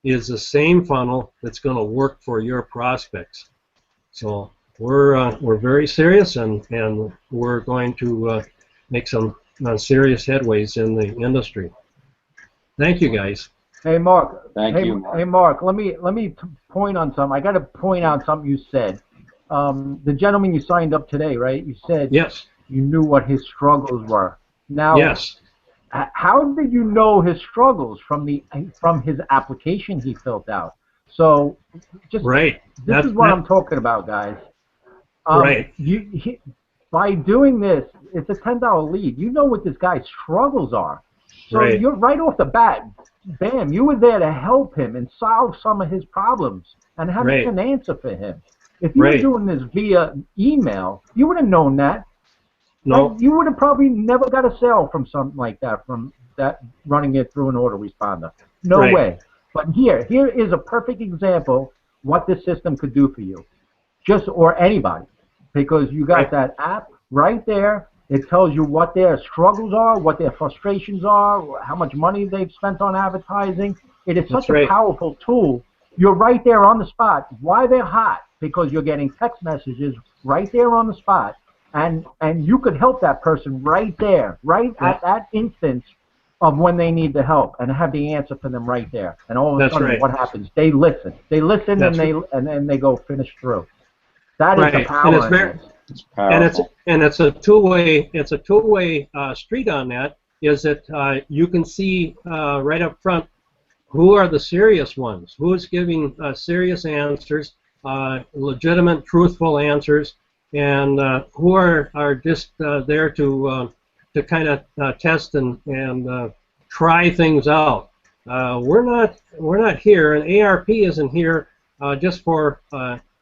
is the same funnel that's going to work for your prospects. So we're very serious, and we're going to make some serious headways in the industry. Thank you, guys. Hey, Mark. Thank you. Hey, Mark. Let me point on something. I got to point out something you said. The gentleman you signed up today, right? You said yes. You knew what his struggles were. Now, yes. How did you know his struggles from his application he filled out? So, just right. This is what I'm talking about, guys. Right. By doing this, it's a $10 lead. You know what this guy's struggles are. So right. You're right off the bat, bam, you were there to help him and solve some of his problems and have right. an answer for him. If you right. were doing this via email, you would have known that. No. Right? You would have probably never got a sale from something like that, from that running it through an autoresponder. No right. way. But here is a perfect example what this system could do for you, or anybody, because you got right. that app right there. It tells you what their struggles are, what their frustrations are, how much money they've spent on advertising. It is such a powerful tool. You're right there on the spot. Why they're hot? Because you're getting text messages right there on the spot. And you could help that person right there, at that instance of when they need the help, and have the answer for them right there. And all of a sudden, what happens? They listen. They listen, and then they go finish through. That is the power. And it's powerful. And it's a two-way. It's a two-way street on that. Is that you can see right up front who are the serious ones, who's giving serious answers, legitimate, truthful answers. And who are just there to kind of test and try things out. We're not here, and ARP isn't here just for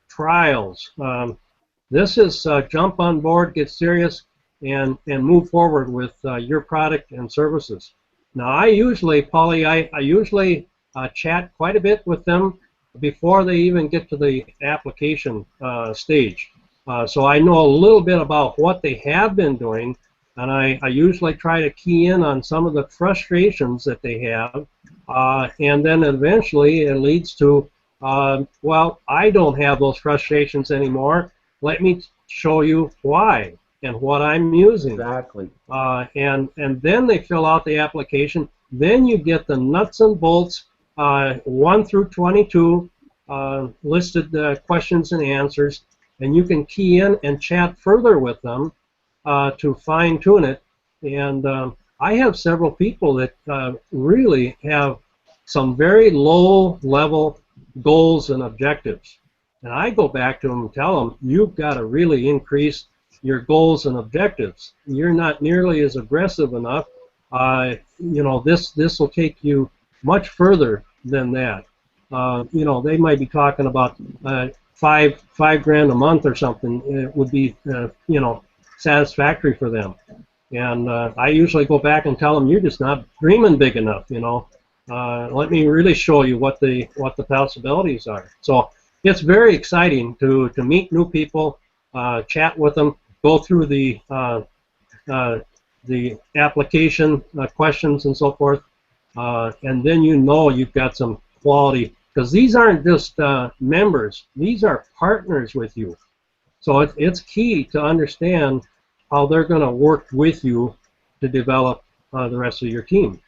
trials. This is jump on board, get serious, and move forward with your product and services. Now, I usually, Polly, I usually chat quite a bit with them before they even get to the application stage. So I know a little bit about what they have been doing, and I usually try to key in on some of the frustrations that they have, and then eventually it leads to, well, I don't have those frustrations anymore. Let me show you why and what I'm using. Exactly. And then they fill out the application. Then you get the nuts and bolts, 1 through 22, listed questions and answers. And you can key in and chat further with them to fine-tune it. And I have several people that really have some very low-level goals and objectives. And I go back to them and tell them, you've got to really increase your goals and objectives. You're not nearly as aggressive enough. You know, this will take you much further than that. You know, they might be talking about $5 grand a month or something. It would be you know, satisfactory for them. And I usually go back and tell them, you're just not dreaming big enough. You know, let me really show you what the possibilities are. So it's very exciting to meet new people, chat with them, go through the application questions and so forth, and then you know you've got some quality. Because these aren't just members; these are partners with you. So it's key to understand how they're going to work with you to develop the rest of your team.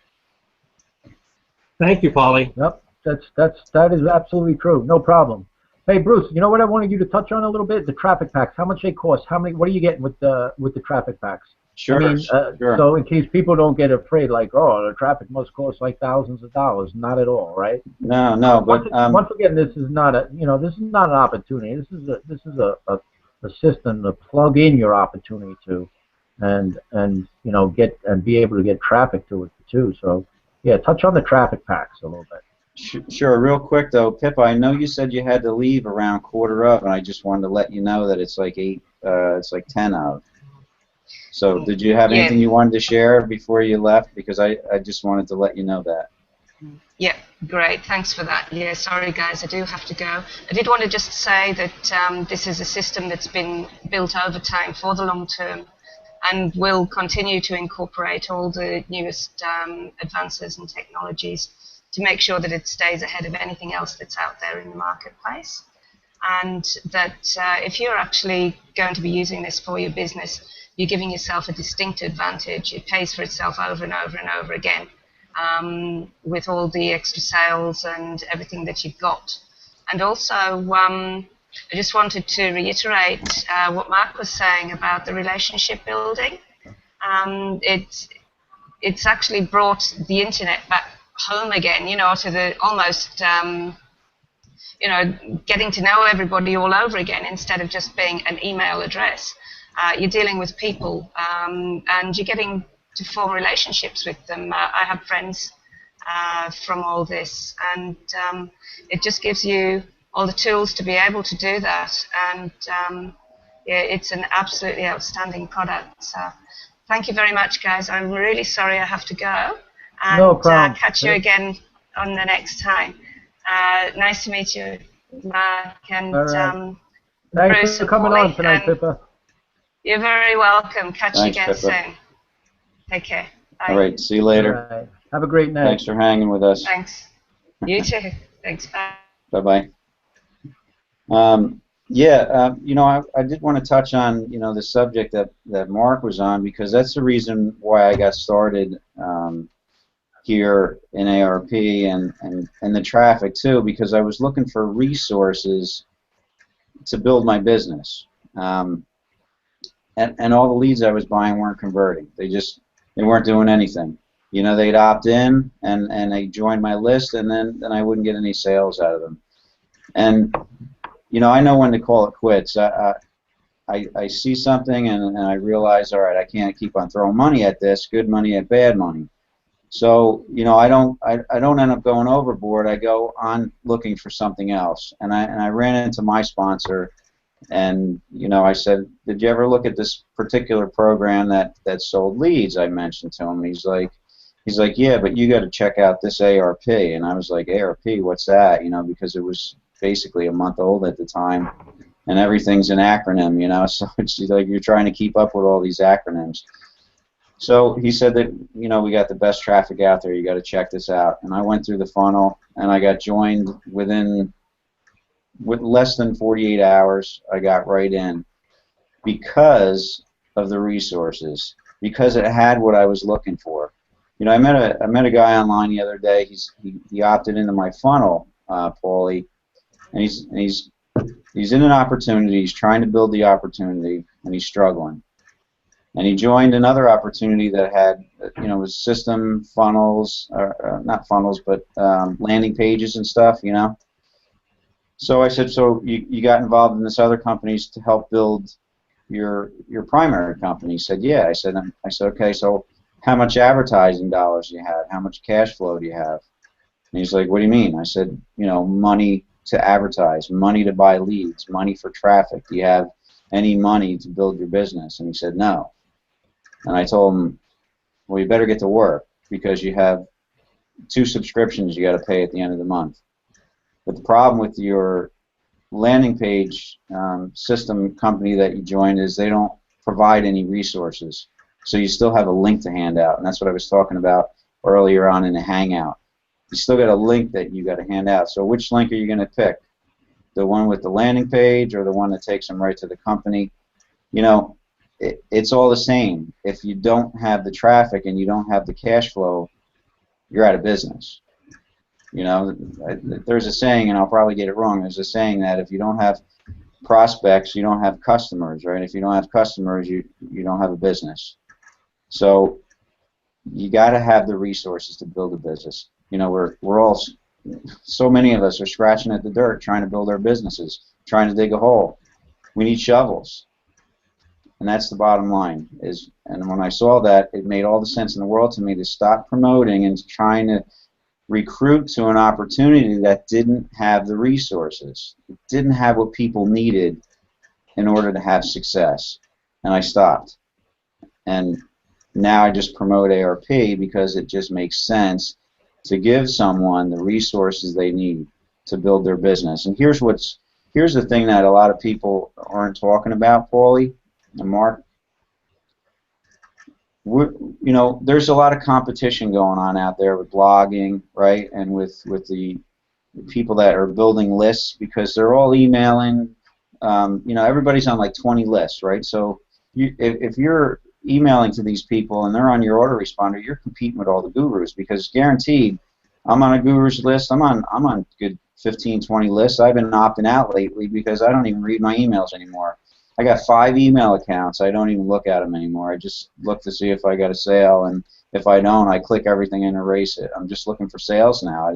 Thank you, Polly. Yep, that is absolutely true. No problem. Hey, Bruce, you know what I wanted you to touch on a little bit? The traffic packs. How much they cost? What are you getting with the traffic packs? Sure. I mean, sure. So in case people don't get afraid, like, oh, the traffic must cost like thousands of dollars. Not at all, right? No, but once again, this is not this is not an opportunity. This is a system to plug in your opportunity to, and get and be able to get traffic to it too. So yeah, touch on the traffic packs a little bit. Sure. Real quick though, Pippa, I know you said you had to leave around quarter of, and I just wanted to let you know that it's like it's like 10 of. So did you have anything you wanted to share before you left? Because I just wanted to let you know that. Yeah, great. Thanks for that. Yeah, sorry guys, I do have to go. I did want to just say that this is a system that's been built over time for the long term, and will continue to incorporate all the newest advances and technologies to make sure that it stays ahead of anything else that's out there in the marketplace. And that if you're actually going to be using this for your business, you're giving yourself a distinct advantage. It pays for itself over and over and over again with all the extra sales and everything that you've got. And also, I just wanted to reiterate what Mark was saying about the relationship building. It's actually brought the internet back home again, to the almost, getting to know everybody all over again instead of just being an email address. You're dealing with people, and you're getting to form relationships with them. I have friends from all this, and it just gives you all the tools to be able to do that. And yeah, it's an absolutely outstanding product. So thank you very much, guys. I'm really sorry I have to go. And No problem. Catch you again on the next time. Nice to meet you, Mark, and right. Thanks Bruce for coming on tonight, Pippa. You're very welcome. Catch you again Pippa. soon. Take care. Bye. All right. See you later. All right. Have a great night. Thanks for hanging with us. Thanks. You too. Thanks. Bye. Bye-bye. I did want to touch on, the subject that Mark was on, because that's the reason why I got started here in ARP and the traffic too, because I was looking for resources to build my business. And all the leads I was buying weren't converting. They weren't doing anything. They'd opt in and they joined my list, and then I wouldn't get any sales out of them. And I know when to call it quits. I see something and I realize, all right, I can't keep on throwing money at this. Good money at bad money. So I don't end up going overboard. I go on looking for something else. And I ran into my sponsor, and I said, did you ever look at this particular program that sold leads? I mentioned to him. He's like, yeah, but you got to check out this ARP. And I was like, ARP, what's that? Because it was basically a month old at the time, and everything's an acronym, so it's like you're trying to keep up with all these acronyms. So he said that, we got the best traffic out there, you got to check this out. And I went through the funnel, and I got joined with less than 48 hours. I got right in because of the resources, because it had what I was looking for. I met a guy online the other day. He opted into my funnel, Paulie, and he's in an opportunity. He's trying to build the opportunity, and he's struggling. And he joined another opportunity that had, was system funnels, or not funnels, but landing pages and stuff, So I said, so you got involved in this other companies to help build your primary company? He said, yeah. I said, okay, so how much advertising dollars do you have? How much cash flow do you have? And he's like, what do you mean? I said, money to advertise, money to buy leads, money for traffic. Do you have any money to build your business? And he said, no. And I told him, well, you better get to work, because you have 2 subscriptions you got to pay at the end of the month. But the problem with your landing page system company that you joined is they don't provide any resources. So you still have a link to hand out, and that's what I was talking about earlier on in the Hangout. You still got a link that you got to hand out. So which link are you going to pick? The one with the landing page, or the one that takes them right to the company? It's all the same. If you don't have the traffic and you don't have the cash flow, you're out of business. There's a saying, and I'll probably get it wrong. There's a saying that if you don't have prospects, you don't have customers, right? If you don't have customers, you don't have a business. So you got to have the resources to build a business. We're all, so many of us are scratching at the dirt trying to build our businesses, trying to dig a hole. We need shovels. And that's the bottom line. And when I saw that, it made all the sense in the world to me to stop promoting and trying to recruit to an opportunity that didn't have the resources. It didn't have what people needed in order to have success. And I stopped. And now I just promote ARP because it just makes sense to give someone the resources they need to build their business. And here's the thing that a lot of people aren't talking about, Paulie and Mark. There's a lot of competition going on out there with blogging, right, and with the people that are building lists, because they're all emailing. Everybody's on like 20 lists, right? So if you're emailing to these people and they're on your autoresponder, you're competing with all the gurus, because guaranteed, I'm on a guru's list. I'm on good 15, 20 lists. I've been opting out lately because I don't even read my emails anymore. I got 5 email accounts. I don't even look at them anymore. I just look to see if I got a sale, and if I don't, I click everything and erase it. I'm just looking for sales now.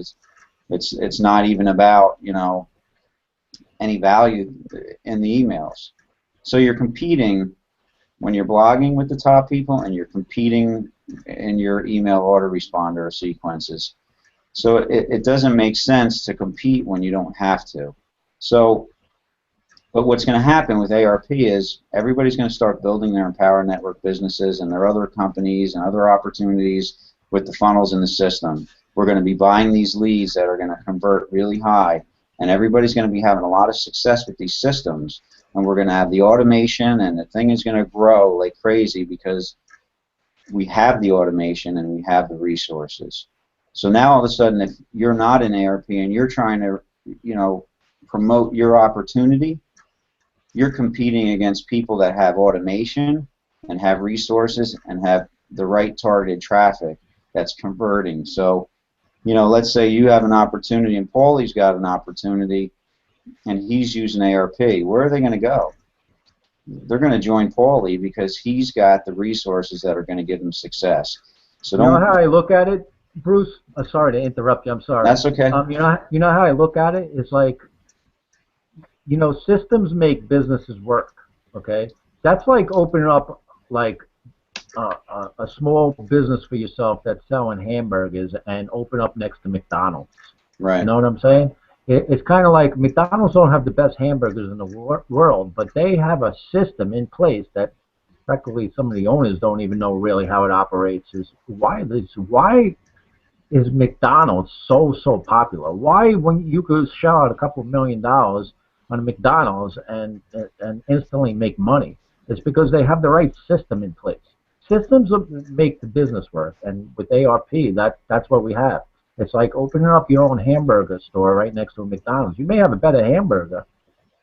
It's not even about any value in the emails. So you're competing when you're blogging with the top people, and you're competing in your email autoresponder sequences. So it doesn't make sense to compete when you don't have to. But what's going to happen with ARP is everybody's going to start building their Empower Network businesses and their other companies and other opportunities with the funnels in the system. We're going to be buying these leads that are going to convert really high, and everybody's going to be having a lot of success with these systems, and we're going to have the automation, and the thing is going to grow like crazy because we have the automation and we have the resources. So now all of a sudden, if you're not in ARP and you're trying to promote your opportunity, you're competing against people that have automation and have resources and have the right targeted traffic that's converting. So, let's say you have an opportunity and Paulie's got an opportunity and he's using ARP. Where are they going to go? They're going to join Paulie because he's got the resources that are going to give them success. So you know how I look at it, Bruce? Sorry to interrupt you. I'm sorry. That's okay. You know how I look at it? It's like, systems make businesses work, okay? That's like opening up like a small business for yourself that's selling hamburgers and open up next to McDonald's. Right. You know what I'm saying? It's kind of like McDonald's don't have the best hamburgers in the world, but they have a system in place that practically some of the owners don't even know really how it operates. Why is McDonald's so popular? Why, when you could shell out a couple $1 million on a McDonald's and instantly make money? It's because they have the right system in place. Systems make the business work, and with ARP, that's what we have. It's like opening up your own hamburger store right next to a McDonald's. You may have a better hamburger,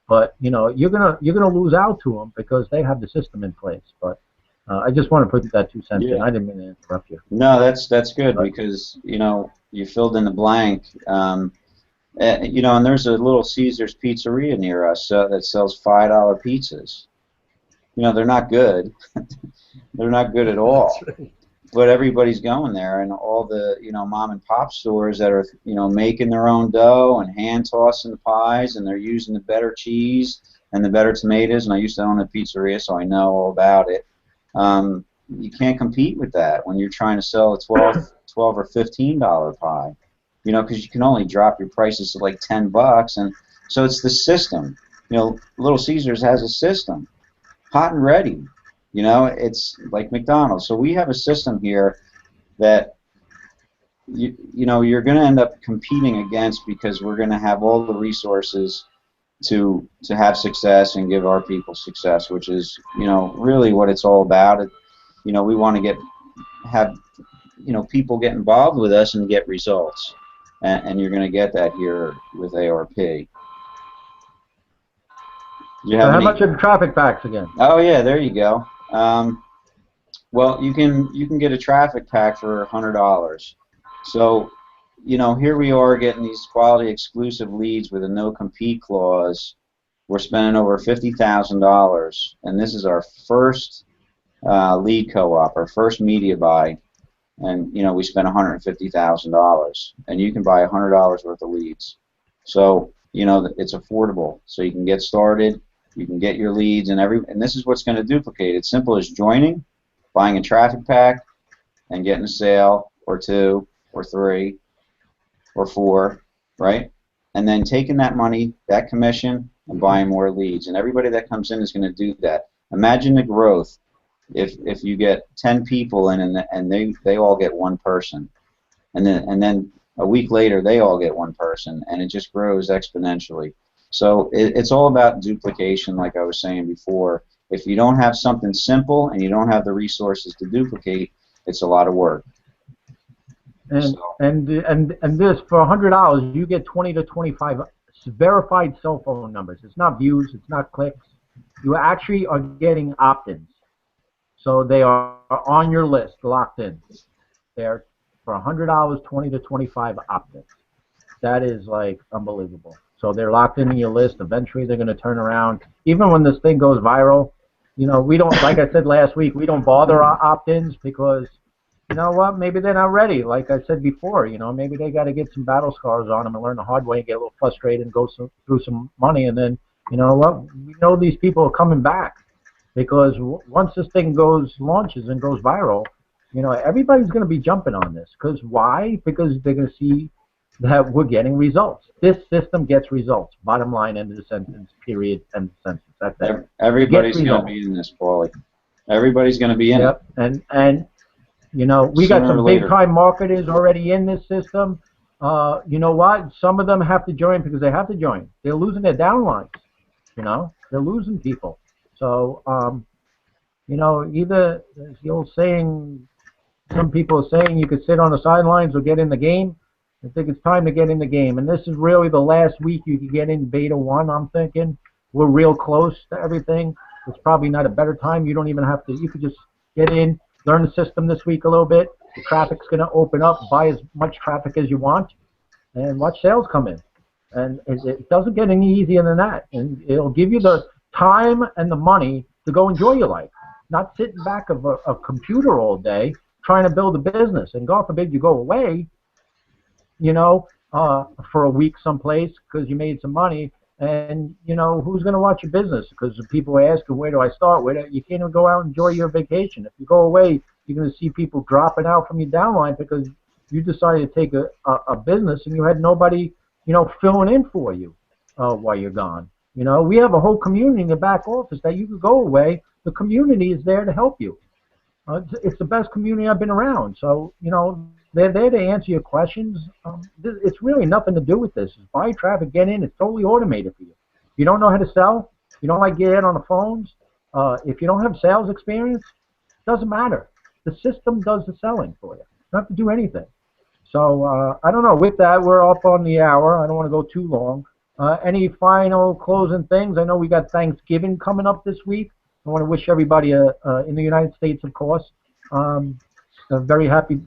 but you're gonna lose out to them because they have the system in place. But I just want to put that 2 cents in. I didn't mean to interrupt you. No, that's good, because you filled in the blank. And there's a Little Caesars pizzeria near us that sells $5 pizzas. They're not good. They're not good at all. But everybody's going there, and all the mom and pop stores that are making their own dough and hand tossing the pies, and they're using the better cheese and the better tomatoes. And I used to own a pizzeria, so I know all about it. You can't compete with that when you're trying to sell a $12 or $15 pie, because you can only drop your prices to like $10, and so it's the system. Little Caesars has a system, hot and ready. It's like McDonald's. So we have a system here that you're going to end up competing against, because we're going to have all the resources to have success and give our people success, which is really what it's all about. We want to have people get involved with us and get results, and you're going to get that here with ARP. How much are the traffic packs again? Oh yeah, there you go. Well, you can get a traffic pack for $100. So, here we are getting these quality exclusive leads with a no compete clause. We're spending over $50,000, and this is our first lead co-op, our first media buy, and we spent $150,000, and you can buy $100 worth of leads. So it's affordable, so you can get started. You can get your leads and this is what's going to duplicate. It's simple as joining, buying a traffic pack, and getting a sale or 2 or 3 or 4, right? And then taking that money, that commission, and buying more leads. And everybody that comes in is going to do that. Imagine the growth if you get 10 people in and they all get 1 person, and then a week later they all get 1 person, and it just grows exponentially. So it's all about duplication, like I was saying before. If you don't have something simple and you don't have the resources to duplicate, it's a lot of work. And this, for $100, you get 20 to 25 verified cell phone numbers. It's not views, it's not clicks. You actually are getting opt-ins. So they are on your list, locked in. They're, for $100, 20 to 25 opt-ins. That is, like, unbelievable. So they're locked in your list. Eventually they're going to turn around. Even when this thing goes viral, you know, we don't, like I said last week, we don't bother our opt-ins because, you know what, maybe they're not ready. Like I said before, you know, maybe they got to get some battle scars on them and learn the hard way and get a little frustrated and go through some money. And then, you know what, we know these people are coming back because once this thing launches and goes viral, you know, everybody's going to be jumping on this. Because why? Because they're going to see that we're getting results. This system gets results. Bottom line, end of the sentence, period, end of the sentence. That's it. Everybody's going to be in this, Paulie. Everybody's going to be in it. And you know, we got some big-time marketers already in this system. You know what? Some of them have to join because they have to join. They're losing their downlines. You know, they're losing people. So, you know, either, as the old saying, some people are saying you could sit on the sidelines or get in the game. I think it's time to get in the game. And this is really the last week you could get in beta 1, I'm thinking. We're real close to everything. It's probably not a better time. You don't even have to, you could just get in, learn the system this week a little bit. The traffic's going to open up, buy as much traffic as you want, and watch sales come in. And it doesn't get any easier than that. And it'll give you the time and the money to go enjoy your life, not sitting back of a computer all day trying to build a business. And God forbid you go away, you know, for a week someplace because you made some money. And, you know, who's going to watch your business? Because people are asking, where do I start? You can't even go out and enjoy your vacation. If you go away, you're going to see people dropping out from your downline because you decided to take a business and you had nobody, you know, filling in for you while you're gone. You know, we have a whole community in the back office that you could go away. The community is there to help you. It's the best community I've been around. So, you know, they're there to answer your questions. It's really nothing to do with this. It's buy traffic, get in. It's totally automated for you. If you don't know how to sell, you don't like get on the phones, if you don't have sales experience, it doesn't matter. The system does the selling for you. You don't have to do anything. So, I don't know. With that, we're up on the hour. I don't want to go too long. Any final closing things? I know we got Thanksgiving coming up this week. I want to wish everybody in the United States, of course, a very happy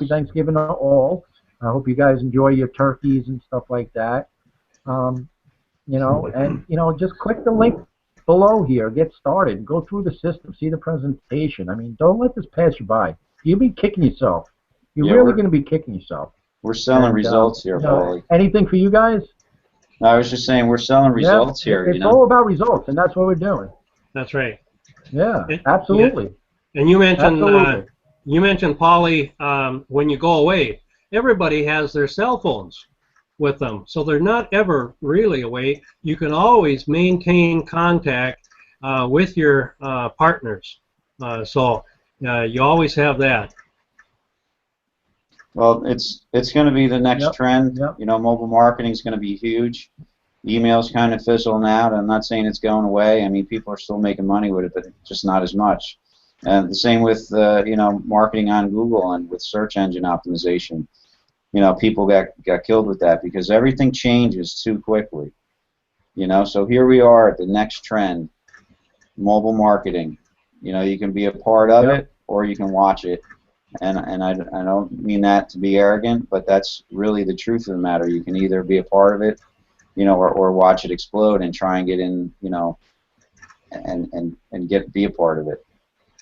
Thanksgiving to all. I hope you guys enjoy your turkeys and stuff like that. You know, and you know, just click the link below here, get started, go through the system, see the presentation. I mean, don't let this pass you by. You'll be kicking yourself. You're really going to be kicking yourself. We're selling results here, Paulie. Anything for you guys? I was just saying we're selling results here. It's all about results, and that's what we're doing. That's right. Yeah, absolutely. Yeah. And you mentioned Paulie, when you go away, everybody has their cell phones with them, so they're not ever really away. You can always maintain contact with your partners, so you always have that. Well, it's going to be the next trend. You know, mobile marketing is going to be huge. Email's kind of fizzling out. I'm not saying it's going away. I mean, people are still making money with it, but just not as much. And the same with you know, marketing on Google and with search engine optimization. You know, people got killed with that because everything changes too quickly. You know, so here we are at the next trend, mobile marketing. You know, you can be a part of it or you can watch it. And I don't mean that to be arrogant, but that's really the truth of the matter. You can either be a part of it, you know, or watch it explode and try and get in, you know, and be a part of it.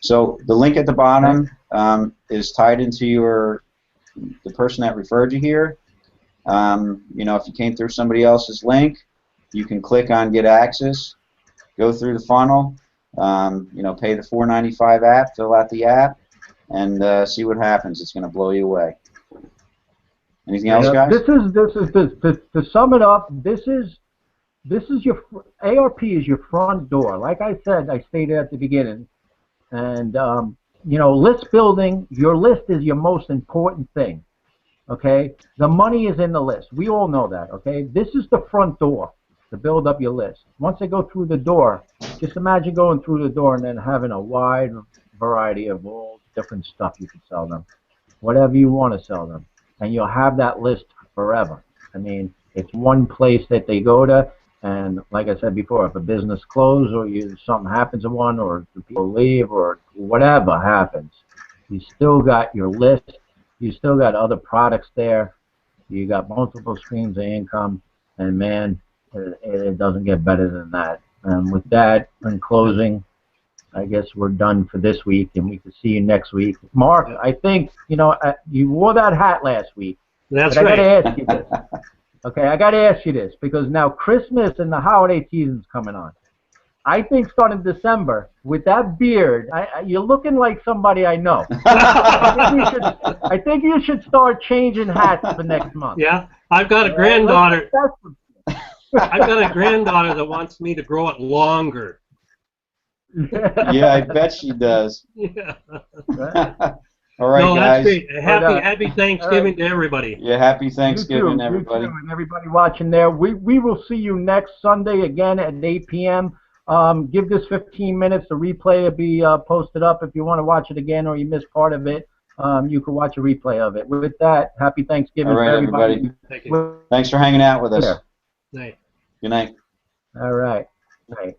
So the link at the bottom is tied into the person that referred you here. You know, if you came through somebody else's link, you can click on Get Access, go through the funnel. You know, pay the $4.95 app, fill out the app, and see what happens. It's going to blow you away. Anything else, guys? This is to sum it up. This is your ARP is your front door. Like I said, I stated at the beginning, and you know, list building. Your list is your most important thing. Okay, the money is in the list. We all know that. Okay, this is the front door to build up your list. Once they go through the door, just imagine going through the door and then having a wide variety of all different stuff you can sell them, whatever you want to sell them, and you'll have that list forever. I mean, it's one place that they go to, and like I said before, if a business closes or something happens to one, or the people leave, or whatever happens, you still got your list. You still got other products there. You got multiple streams of income, and man, it doesn't get better than that. And with that, in closing, I guess we're done for this week, and we can see you next week. Mark, I think, you know, you wore that hat last week. That's but right. I got to ask you this. Okay, I got to ask you this, because now Christmas and the holiday season's coming on. I think starting December, with that beard, you're looking like somebody I know. I think you should start changing hats for next month. Yeah, I've got a granddaughter. I've got a granddaughter that wants me to grow it longer. Yeah, I bet she does. Yeah. All right, no, guys. that's great. Happy Thanksgiving to everybody. Yeah, happy Thanksgiving, you too, everybody. You too, and everybody watching there. We will see you next Sunday again at 8 p.m. Give this 15 minutes. The replay will be posted up. If you want to watch it again or you missed part of it, you can watch a replay of it. With that, happy Thanksgiving All right, to everybody. everybody. Thank you. Thanks for hanging out with us. Night. Good night. All right. Night.